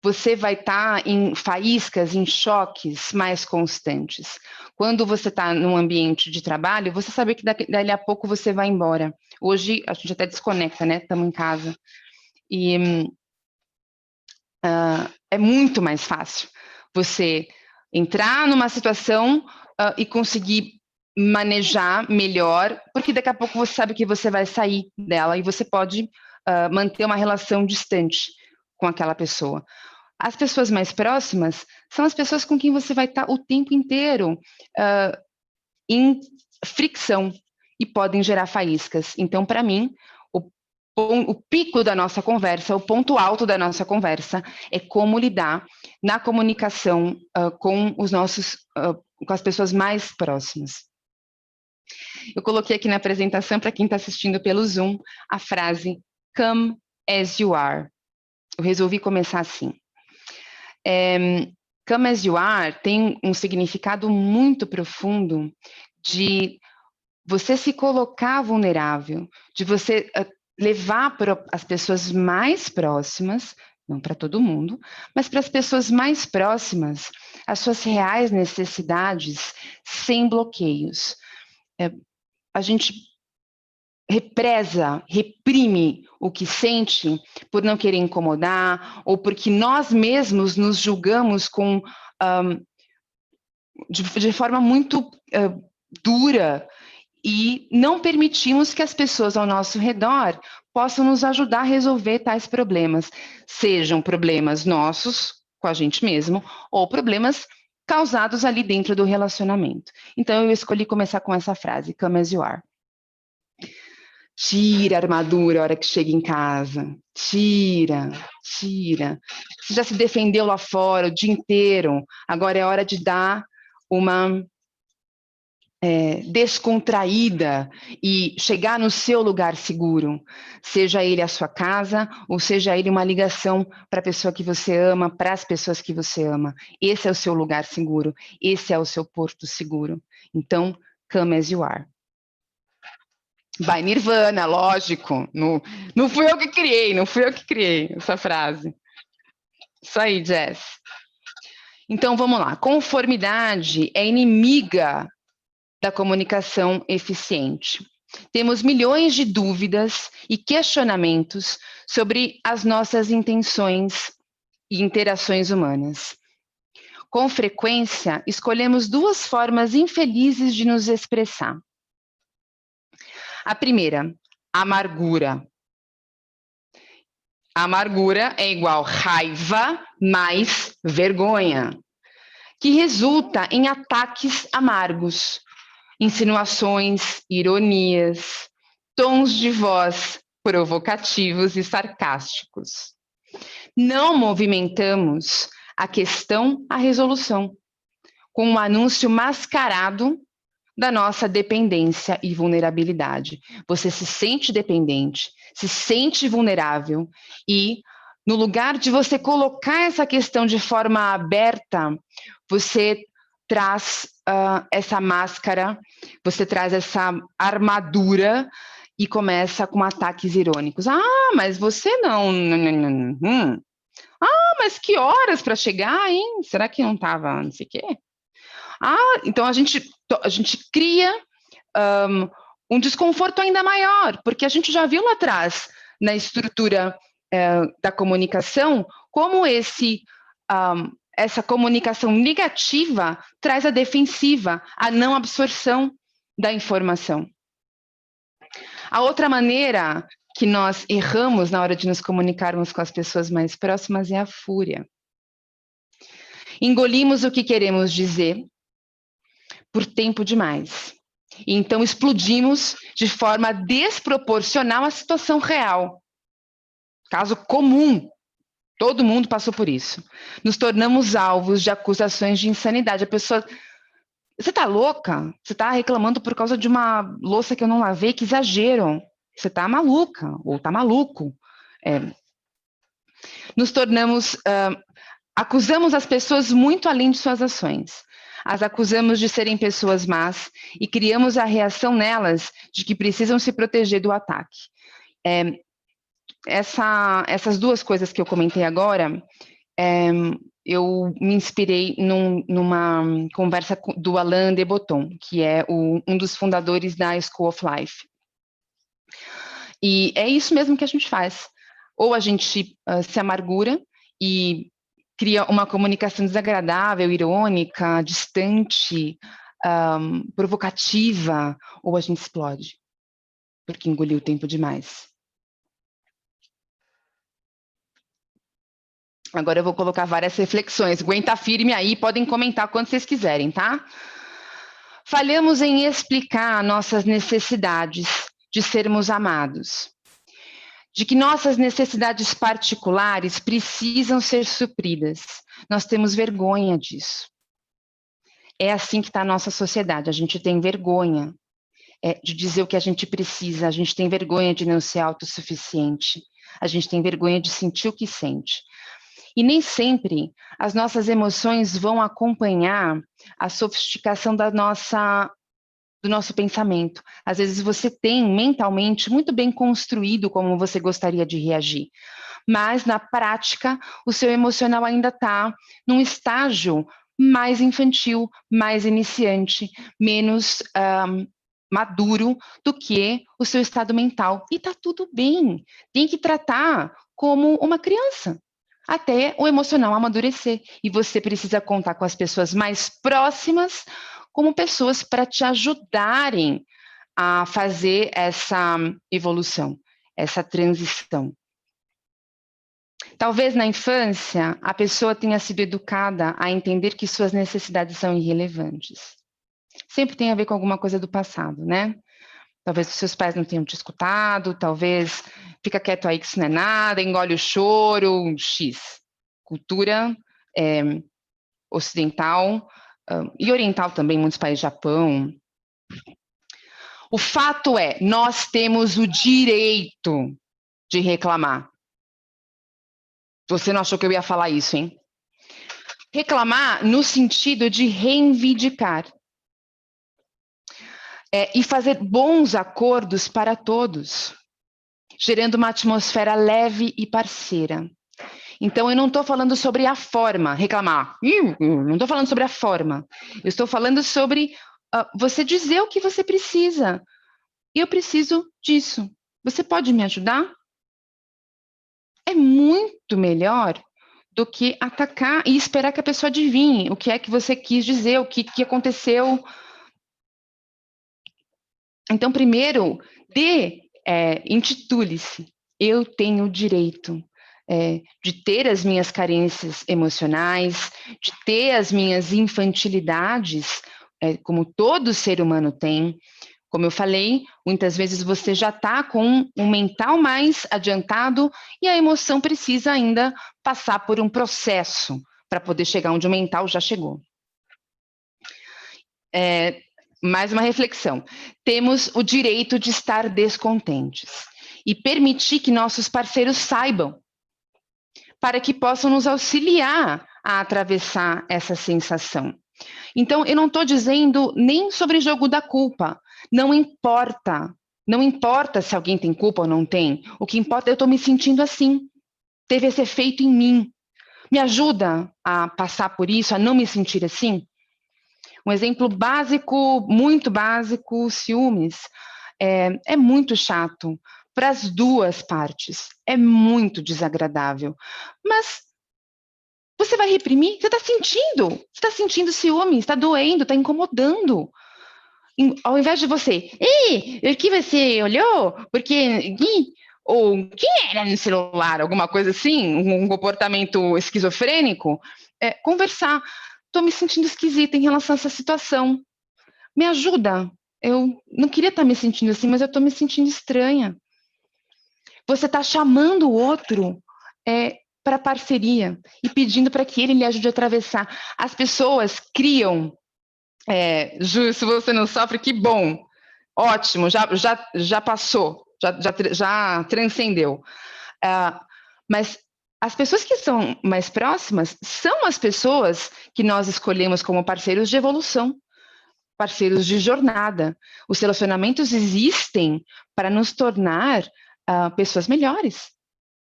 você vai estar em faíscas, em choques mais constantes. Quando você está num ambiente de trabalho, você sabe que dali a pouco você vai embora. Hoje, a gente até desconecta, né? Estamos em casa. E é muito mais fácil você entrar numa situação e conseguir manejar melhor, porque daqui a pouco você sabe que você vai sair dela e você pode manter uma relação distante com aquela pessoa. As pessoas mais próximas são as pessoas com quem você vai estar o tempo inteiro em fricção e podem gerar faíscas. Então, para mim, o pico da nossa conversa, o ponto alto da nossa conversa é como lidar na comunicação com as pessoas mais próximas. Eu coloquei aqui na apresentação, para quem está assistindo pelo Zoom, a frase "Come as you are". Eu resolvi começar assim. Come as you are tem um significado muito profundo de você se colocar vulnerável, de você levar para as pessoas mais próximas, não para todo mundo, mas para as pessoas mais próximas, as suas reais necessidades sem bloqueios. A gente reprime o que sente por não querer incomodar ou porque nós mesmos nos julgamos de forma muito dura e não permitimos que as pessoas ao nosso redor possam nos ajudar a resolver tais problemas, sejam problemas nossos com a gente mesmo ou problemas causados ali dentro do relacionamento. Então eu escolhi começar com essa frase, "Come as you are". Tira a armadura a hora que chega em casa. Tira. Você já se defendeu lá fora o dia inteiro. Agora é hora de dar uma descontraída e chegar no seu lugar seguro, seja ele a sua casa ou seja ele uma ligação para a pessoa que você ama, para as pessoas que você ama. Esse é o seu lugar seguro, esse é o seu porto seguro. Então, come as you are. By Nirvana, lógico. Não fui eu que criei essa frase. Isso aí, Jess. Então, vamos lá. Conformidade é inimiga da comunicação eficiente. Temos milhões de dúvidas e questionamentos sobre as nossas intenções e interações humanas. Com frequência, escolhemos duas formas infelizes de nos expressar. A primeira, amargura. Amargura é igual raiva mais vergonha, que resulta em ataques amargos, insinuações, ironias, tons de voz provocativos e sarcásticos. Não movimentamos a questão à resolução, com um anúncio mascarado da nossa dependência e vulnerabilidade. Você se sente dependente, se sente vulnerável e, no lugar de você colocar essa questão de forma aberta, você traz essa máscara, você traz essa armadura e começa com ataques irônicos. Ah, mas você não. Ah, mas que horas para chegar, hein? Será que não estava não sei o quê? Ah, então a gente cria um desconforto ainda maior, porque a gente já viu lá atrás, na estrutura da comunicação, como essa comunicação negativa traz a defensiva, a não absorção da informação. A outra maneira que nós erramos na hora de nos comunicarmos com as pessoas mais próximas é a fúria. Engolimos o que queremos dizer por tempo demais. E então explodimos de forma desproporcional à situação real. Caso comum, todo mundo passou por isso. Nos tornamos alvos de acusações de insanidade. A pessoa, você tá louca? Você tá reclamando por causa de uma louça que eu não lavei? Que exagero. Você tá maluca ou tá maluco. Nos tornamos, acusamos as pessoas muito além de suas ações. As acusamos de serem pessoas más e criamos a reação nelas de que precisam se proteger do ataque. Essas duas coisas que eu comentei agora, eu me inspirei numa conversa do Alain de Botton, que é um dos fundadores da School of Life. E é isso mesmo que a gente faz. Ou a gente se amargura e cria uma comunicação desagradável, irônica, distante, provocativa, ou a gente explode, porque engoliu o tempo demais. Agora eu vou colocar várias reflexões. Aguenta firme aí, podem comentar quando vocês quiserem, tá? Falhamos em explicar nossas necessidades de sermos amados, de que nossas necessidades particulares precisam ser supridas. Nós temos vergonha disso. É assim que está a nossa sociedade, a gente tem vergonha de dizer o que a gente precisa, a gente tem vergonha de não ser autossuficiente, a gente tem vergonha de sentir o que sente. E nem sempre as nossas emoções vão acompanhar a sofisticação do nosso pensamento. Às vezes você tem mentalmente muito bem construído como você gostaria de reagir, mas na prática o seu emocional ainda está num estágio mais infantil, mais iniciante, menos maduro do que o seu estado mental. E está tudo bem, tem que tratar como uma criança, até o emocional amadurecer. E você precisa contar com as pessoas mais próximas como pessoas para te ajudarem a fazer essa evolução, essa transição. Talvez na infância a pessoa tenha sido educada a entender que suas necessidades são irrelevantes. Sempre tem a ver com alguma coisa do passado, né? Talvez os seus pais não tenham te escutado, talvez fica quieto aí que isso não é nada, engole o choro, X. Cultura ocidental e oriental também, muitos países, Japão, O fato é, nós temos o direito de reclamar. Você não achou que eu ia falar isso, hein? Reclamar no sentido de reivindicar. E fazer bons acordos para todos, gerando uma atmosfera leve e parceira. Então, eu não estou falando sobre a forma, reclamar. Não estou falando sobre a forma. Eu estou falando sobre você dizer o que você precisa. Eu preciso disso. Você pode me ajudar? É muito melhor do que atacar e esperar que a pessoa adivinhe o que é que você quis dizer, o que aconteceu. Então, primeiro, intitule-se. Eu tenho o direito de ter as minhas carências emocionais, de ter as minhas infantilidades, como todo ser humano tem. Como eu falei, muitas vezes você já está com um mental mais adiantado e a emoção precisa ainda passar por um processo para poder chegar onde o mental já chegou. Mais uma reflexão. Temos o direito de estar descontentes e permitir que nossos parceiros saibam, para que possam nos auxiliar a atravessar essa sensação. Então, eu não estou dizendo nem sobre jogo da culpa. Não importa. Não importa se alguém tem culpa ou não tem. O que importa é eu estou me sentindo assim. Teve esse efeito em mim. Me ajuda a passar por isso, a não me sentir assim? Um exemplo básico, muito básico, ciúmes. É muito chato para as duas partes. É muito desagradável. Mas você vai reprimir? Você está sentindo ciúme, está doendo, está incomodando. Ao invés de você, o que você olhou? Porque, ou o que era no celular? Alguma coisa assim, um comportamento esquizofrênico, conversar. Estou me sentindo esquisita em relação a essa situação. Me ajuda. Eu não queria estar me sentindo assim, mas eu estou me sentindo estranha. Você está chamando o outro para parceria e pedindo para que ele lhe ajude a atravessar. As pessoas criam, Ju, se você não sofre, que bom, ótimo, já passou, já transcendeu. Mas as pessoas que são mais próximas são as pessoas que nós escolhemos como parceiros de evolução, parceiros de jornada. Os relacionamentos existem para nos tornar pessoas melhores,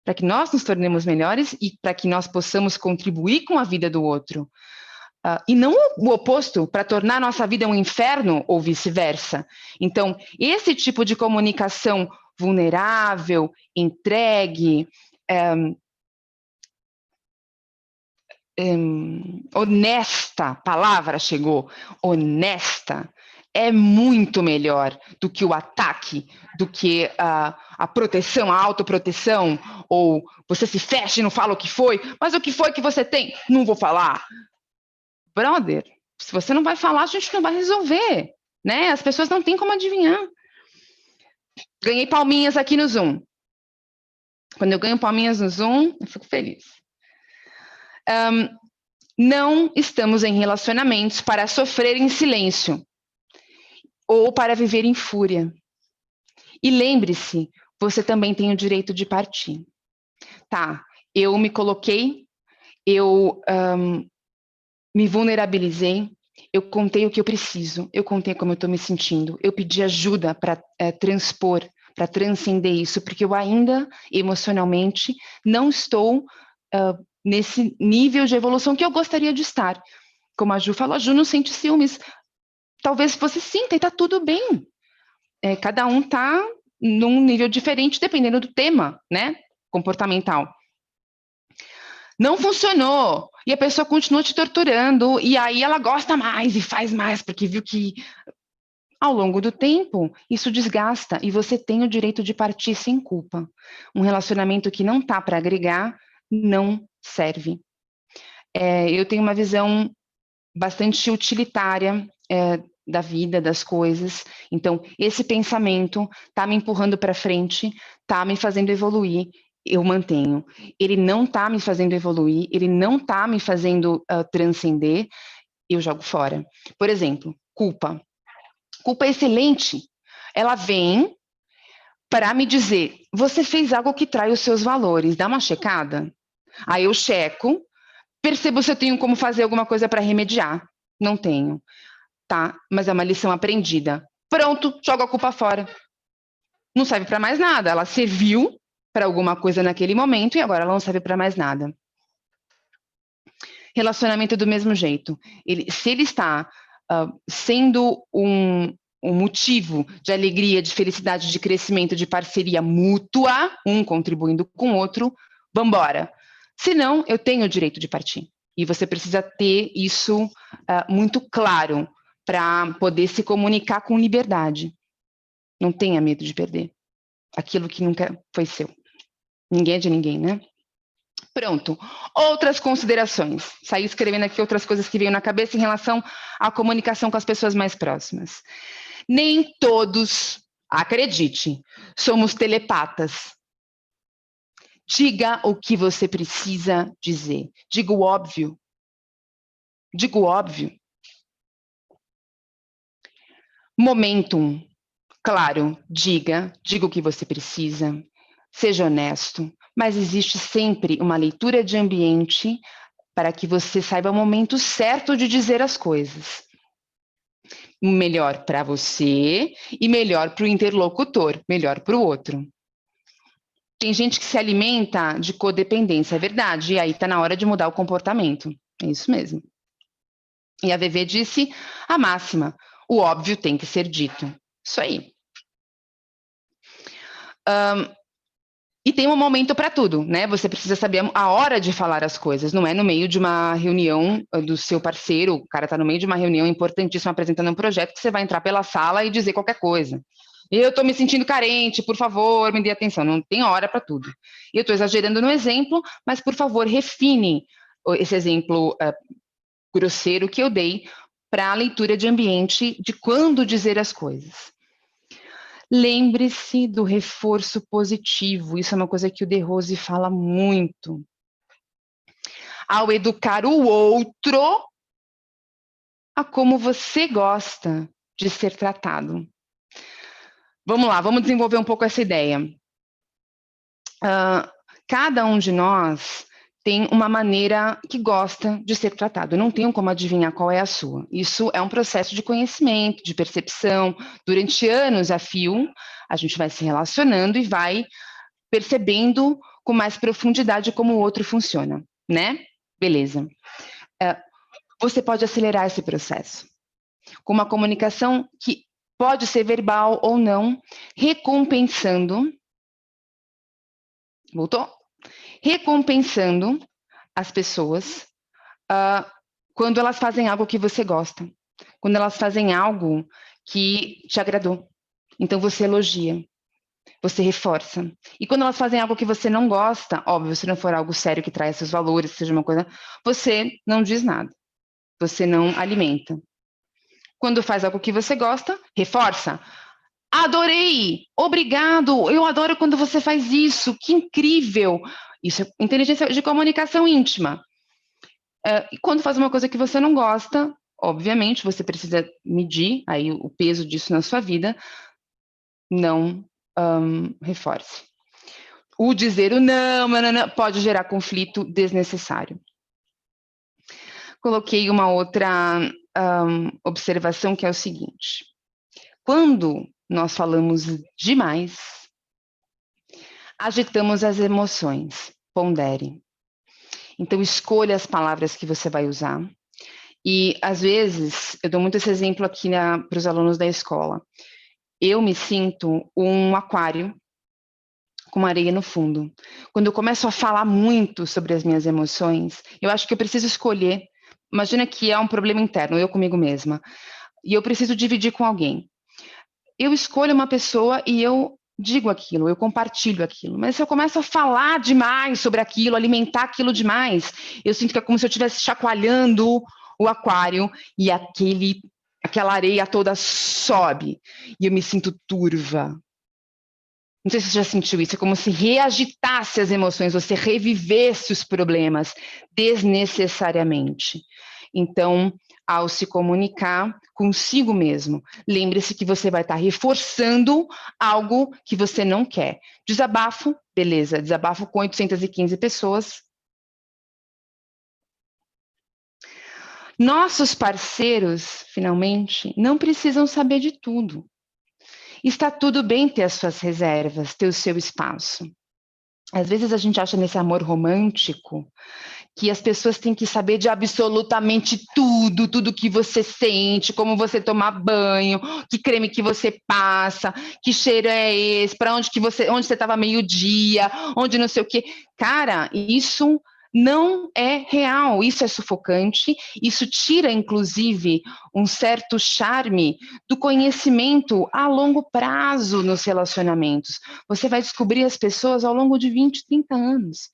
para que nós nos tornemos melhores e para que nós possamos contribuir com a vida do outro. E não o oposto, para tornar a nossa vida um inferno ou vice-versa. Então, esse tipo de comunicação vulnerável, entregue, honesta, palavra chegou, honesta, é muito melhor do que o ataque, do que a proteção, a autoproteção, ou você se fecha e não fala o que foi, mas o que foi que você tem? Não vou falar. Brother, se você não vai falar, a gente não vai resolver, né? As pessoas não têm como adivinhar. Ganhei palminhas aqui no Zoom. Quando eu ganho palminhas no Zoom, eu fico feliz. Não estamos em relacionamentos para sofrer em silêncio ou para viver em fúria. E lembre-se, você também tem o direito de partir. Tá, eu me coloquei, eu me vulnerabilizei, eu contei o que eu preciso, eu contei como eu estou me sentindo, eu pedi ajuda para transpor, para transcender isso, porque eu ainda, emocionalmente, não estou nesse nível de evolução que eu gostaria de estar. Como a Ju falou, a Ju não sente ciúmes. Talvez você sinta e está tudo bem. Cada um está num nível diferente, dependendo do tema, né, comportamental. Não funcionou, e a pessoa continua te torturando, e aí ela gosta mais e faz mais, porque viu que ao longo do tempo isso desgasta, e você tem o direito de partir sem culpa. Um relacionamento que não tá para agregar não serve. Eu tenho uma visão bastante utilitária da vida, das coisas. Então, esse pensamento está me empurrando para frente, está me fazendo evoluir, eu mantenho. Ele não está me fazendo evoluir, ele não está me fazendo transcender, eu jogo fora. Por exemplo, culpa. Culpa excelente. Ela vem para me dizer, você fez algo que trai os seus valores, dá uma checada. Aí eu checo, percebo se eu tenho como fazer alguma coisa para remediar. Não tenho, tá? Mas é uma lição aprendida. Pronto, jogo a culpa fora. Não serve para mais nada. Ela serviu para alguma coisa naquele momento e agora ela não serve para mais nada. Relacionamento do mesmo jeito. Se ele está sendo um motivo de alegria, de felicidade, de crescimento, de parceria mútua, um contribuindo com o outro, vambora. Senão, eu tenho o direito de partir. E você precisa ter isso muito claro para poder se comunicar com liberdade. Não tenha medo de perder aquilo que nunca foi seu. Ninguém é de ninguém, né? Pronto. Outras considerações. Saí escrevendo aqui outras coisas que veio na cabeça em relação à comunicação com as pessoas mais próximas. Nem todos, acredite, somos telepatas. Diga o que você precisa dizer. Diga o óbvio. Diga o óbvio. Momentum. Claro, diga o que você precisa. Seja honesto. Mas existe sempre uma leitura de ambiente para que você saiba o momento certo de dizer as coisas. Melhor para você e melhor para o interlocutor, melhor para o outro. Tem gente que se alimenta de codependência, é verdade, e aí está na hora de mudar o comportamento. É isso mesmo. E a VV disse a máxima, o óbvio tem que ser dito. Isso aí. E tem um momento para tudo, né? Você precisa saber a hora de falar as coisas, não é no meio de uma reunião do seu parceiro, o cara está no meio de uma reunião importantíssima apresentando um projeto que você vai entrar pela sala e dizer qualquer coisa. Eu estou me sentindo carente, por favor, me dê atenção. Não tem hora para tudo. Eu estou exagerando no exemplo, mas, por favor, refine esse exemplo grosseiro que eu dei para a leitura de ambiente de quando dizer as coisas. Lembre-se do reforço positivo. Isso é uma coisa que o De Rose fala muito. Ao educar o outro a como você gosta de ser tratado. Vamos lá, vamos desenvolver um pouco essa ideia. Cada um de nós tem uma maneira que gosta de ser tratado. Eu não tenho como adivinhar qual é a sua. Isso é um processo de conhecimento, de percepção. Durante anos a fio, a gente vai se relacionando e vai percebendo com mais profundidade como o outro funciona, né? Beleza. Você pode acelerar esse processo com uma comunicação que pode ser verbal ou não, recompensando. Voltou? Recompensando as pessoas quando elas fazem algo que você gosta, quando elas fazem algo que te agradou. Então você elogia, você reforça. E quando elas fazem algo que você não gosta, óbvio, se não for algo sério que traz seus valores, seja uma coisa, você não diz nada, você não alimenta. Quando faz algo que você gosta, reforça. Adorei, obrigado, eu adoro quando você faz isso, que incrível. Isso é inteligência de comunicação íntima. E quando faz uma coisa que você não gosta, obviamente, você precisa medir aí o peso disso na sua vida, não reforce. O dizer o não pode gerar conflito desnecessário. Coloquei uma outra observação que é o seguinte. Quando nós falamos demais, agitamos as emoções, pondere. Então, escolha as palavras que você vai usar. E, às vezes, eu dou muito esse exemplo aqui para os alunos da escola. Eu me sinto um aquário com areia no fundo. Quando eu começo a falar muito sobre as minhas emoções, eu acho que eu preciso escolher. Imagina que é um problema interno, eu comigo mesma. E eu preciso dividir com alguém. Eu escolho uma pessoa e eu digo aquilo, eu compartilho aquilo. Mas se eu começo a falar demais sobre aquilo, alimentar aquilo demais, eu sinto que é como se eu estivesse chacoalhando o aquário e aquela areia toda sobe e eu me sinto turva. Não sei se você já sentiu isso, é como se reagitasse as emoções, você revivesse os problemas desnecessariamente. Então, ao se comunicar consigo mesmo. Lembre-se que você vai estar reforçando algo que você não quer. Desabafo, beleza, desabafo com 815 pessoas. Nossos parceiros, finalmente, não precisam saber de tudo. Está tudo bem ter as suas reservas, ter o seu espaço. Às vezes a gente acha nesse amor romântico que as pessoas têm que saber de absolutamente tudo, tudo que você sente, como você toma banho, que creme que você passa, que cheiro é esse, para onde você estava meio-dia, onde não sei o quê. Cara, isso não é real, isso é sufocante, isso tira, inclusive, um certo charme do conhecimento a longo prazo nos relacionamentos. Você vai descobrir as pessoas ao longo de 20, 30 anos.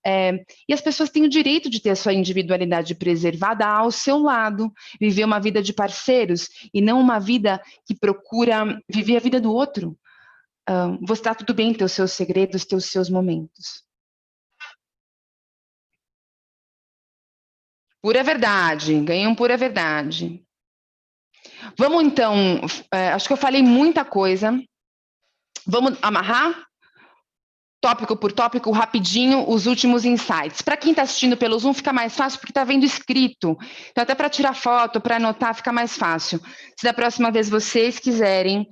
E as pessoas têm o direito de ter a sua individualidade preservada ao seu lado, viver uma vida de parceiros e não uma vida que procura viver a vida do outro. Você está tudo bem ter os seus segredos, ter os seus momentos. Pura verdade, ganhei um pura verdade. Vamos então, acho que eu falei muita coisa. Vamos amarrar? Tópico por tópico, rapidinho, os últimos insights. Para quem está assistindo pelo Zoom, fica mais fácil porque está vendo escrito. Então, até para tirar foto, para anotar, fica mais fácil. Se da próxima vez vocês quiserem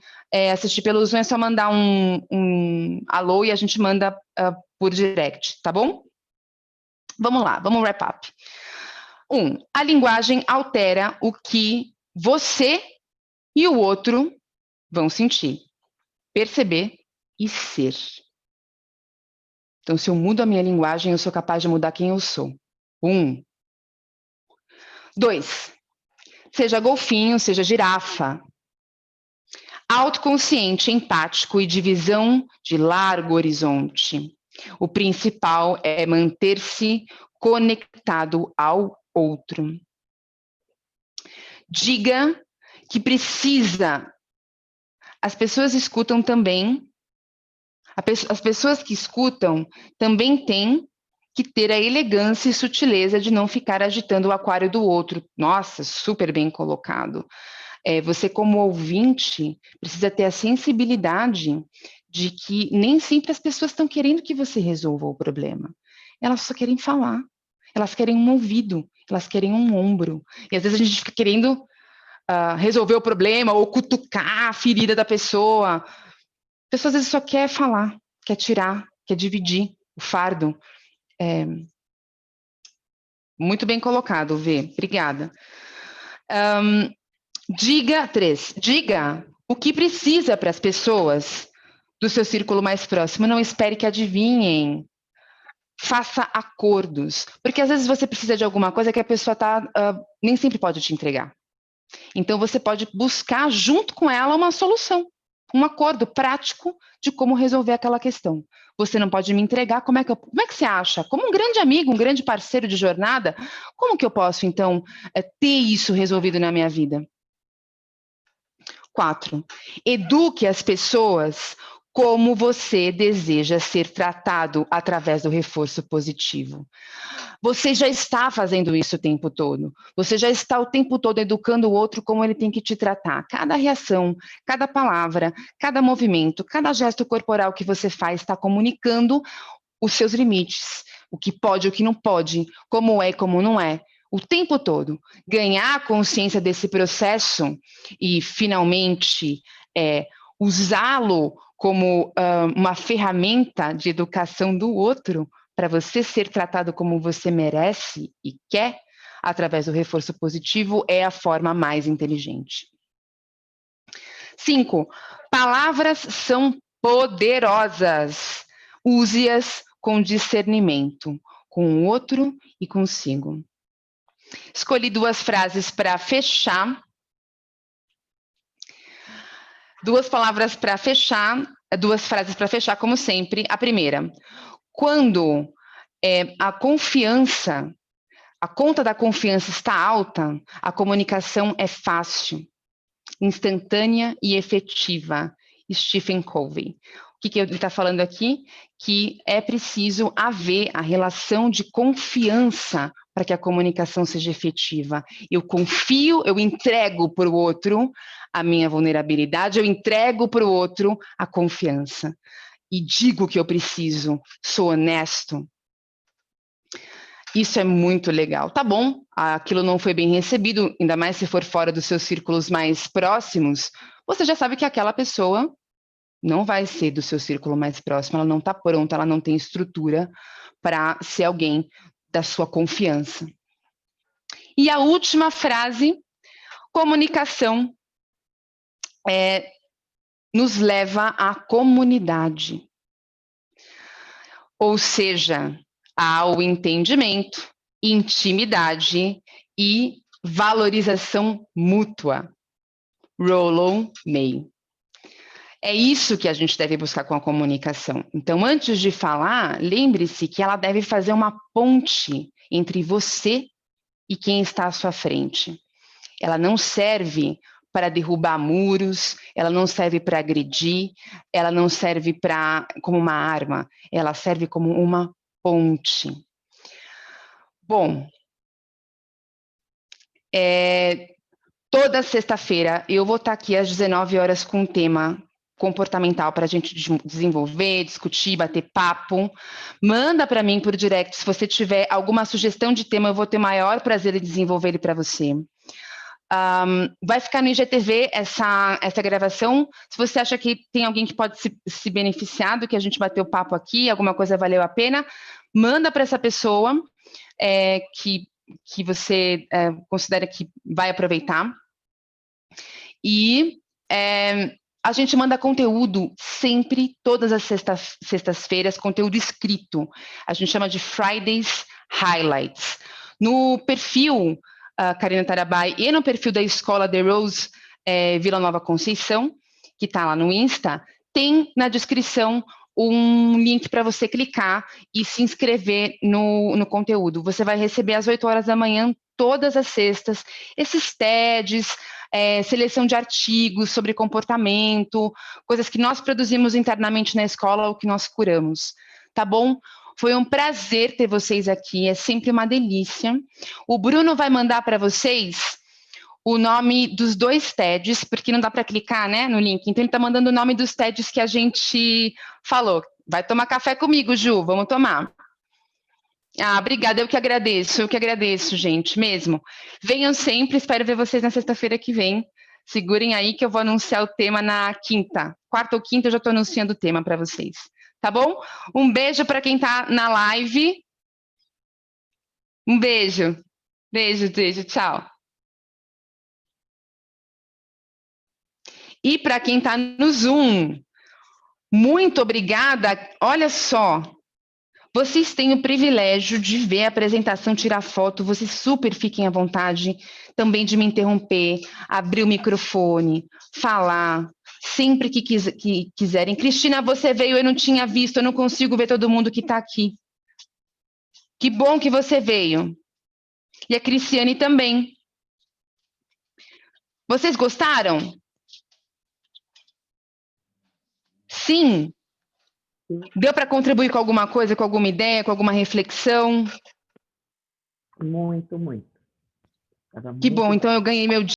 assistir pelo Zoom, é só mandar um alô e a gente manda por direct, tá bom? Vamos lá, vamos wrap up. 1. A linguagem altera o que você e o outro vão sentir, perceber e ser. Então, se eu mudo a minha linguagem, eu sou capaz de mudar quem eu sou. 1. 2. Seja golfinho, seja girafa. Autoconsciente, empático e de visão de largo horizonte. O principal é manter-se conectado ao outro. Diga que precisa. As pessoas escutam também. As pessoas que escutam também têm que ter a elegância e sutileza de não ficar agitando o aquário do outro. Nossa, super bem colocado. Você, como ouvinte, precisa ter a sensibilidade de que nem sempre as pessoas estão querendo que você resolva o problema. Elas só querem falar. Elas querem um ouvido, elas querem um ombro. E às vezes a gente fica querendo resolver o problema ou cutucar a ferida da pessoa. A pessoa às vezes só quer falar, quer tirar, quer dividir o fardo. Muito bem colocado, Vê. Obrigada. 3. Diga o que precisa para as pessoas do seu círculo mais próximo. Não espere que adivinhem. Faça acordos. Porque às vezes você precisa de alguma coisa que a pessoa nem sempre pode te entregar. Então, você pode buscar junto com ela uma solução, um acordo prático de como resolver aquela questão. Você não pode me entregar, como é que você acha? Como um grande amigo, um grande parceiro de jornada, como que eu posso, então, ter isso resolvido na minha vida? 4. Eduque as pessoas como você deseja ser tratado através do reforço positivo. Você já está fazendo isso o tempo todo. Você já está o tempo todo educando o outro como ele tem que te tratar. Cada reação, cada palavra, cada movimento, cada gesto corporal que você faz está comunicando os seus limites, o que pode, o que não pode, como é, como não é. O tempo todo. Ganhar consciência desse processo e, finalmente, usá-lo como uma ferramenta de educação do outro, para você ser tratado como você merece e quer, através do reforço positivo, é a forma mais inteligente. 5. Palavras são poderosas. Use-as com discernimento, com o outro e consigo. Escolhi 2 frases para fechar. 2 palavras para fechar, 2 frases para fechar, como sempre. A primeira: quando a confiança, a conta da confiança está alta, a comunicação é fácil, instantânea e efetiva. Stephen Covey. O que ele está falando aqui? Que é preciso haver a relação de confiança para que a comunicação seja efetiva. Eu confio, eu entrego para o outro a minha vulnerabilidade, eu entrego para o outro a confiança. E digo o que eu preciso, sou honesto. Isso é muito legal. Tá bom, aquilo não foi bem recebido, ainda mais se for fora dos seus círculos mais próximos, você já sabe que aquela pessoa não vai ser do seu círculo mais próximo, ela não está pronta, ela não tem estrutura para ser alguém da sua confiança. E a última frase, comunicação nos leva à comunidade. Ou seja, ao entendimento, intimidade e valorização mútua. Rollo May. É isso que a gente deve buscar com a comunicação. Então, antes de falar, lembre-se que ela deve fazer uma ponte entre você e quem está à sua frente. Ela não serve para derrubar muros, ela não serve para agredir, ela não serve como uma arma, ela serve como uma ponte. Bom, toda sexta-feira eu vou estar aqui às 19 horas com um tema comportamental para a gente desenvolver, discutir, bater papo. Manda para mim por direct, se você tiver alguma sugestão de tema, eu vou ter o maior prazer em desenvolver ele para você. Vai ficar no IGTV essa gravação. Se você acha que tem alguém que pode se beneficiar do que a gente bateu papo aqui, alguma coisa valeu a pena, manda para essa pessoa que você considera que vai aproveitar. E a gente manda conteúdo sempre, todas as sextas-feiras, conteúdo escrito. A gente chama de Fridays Highlights. No perfil Karina Tarabai e no perfil da Escola The Rose Vila Nova Conceição, que está lá no Insta, tem na descrição um link para você clicar e se inscrever no conteúdo. Você vai receber às 8 horas da manhã, todas as sextas, esses TEDs, seleção de artigos sobre comportamento, coisas que nós produzimos internamente na escola ou que nós curamos. Tá bom? Foi um prazer ter vocês aqui, é sempre uma delícia. O Bruno vai mandar para vocês o nome dos 2 TEDs, porque não dá para clicar, né, no link. Então, ele está mandando o nome dos TEDs que a gente falou. Vai tomar café comigo, Ju, vamos tomar. Obrigada, eu que agradeço, gente, mesmo. Venham sempre, espero ver vocês na sexta-feira que vem. Segurem aí que eu vou anunciar o tema na quinta. Quarta ou quinta eu já estou anunciando o tema para vocês. Tá bom? Um beijo para quem está na live. Um beijo. Beijo, tchau. E para quem está no Zoom, muito obrigada. Olha só, vocês têm o privilégio de ver a apresentação, tirar foto, vocês super fiquem à vontade também de me interromper, abrir o microfone, falar, sempre que quiserem. Cristina, você veio, eu não tinha visto, eu não consigo ver todo mundo que está aqui. Que bom que você veio. E a Cristiane também. Vocês gostaram? Sim? Deu para contribuir com alguma coisa, com alguma ideia, com alguma reflexão? Muito, muito. Que bom, então eu ganhei meu dia.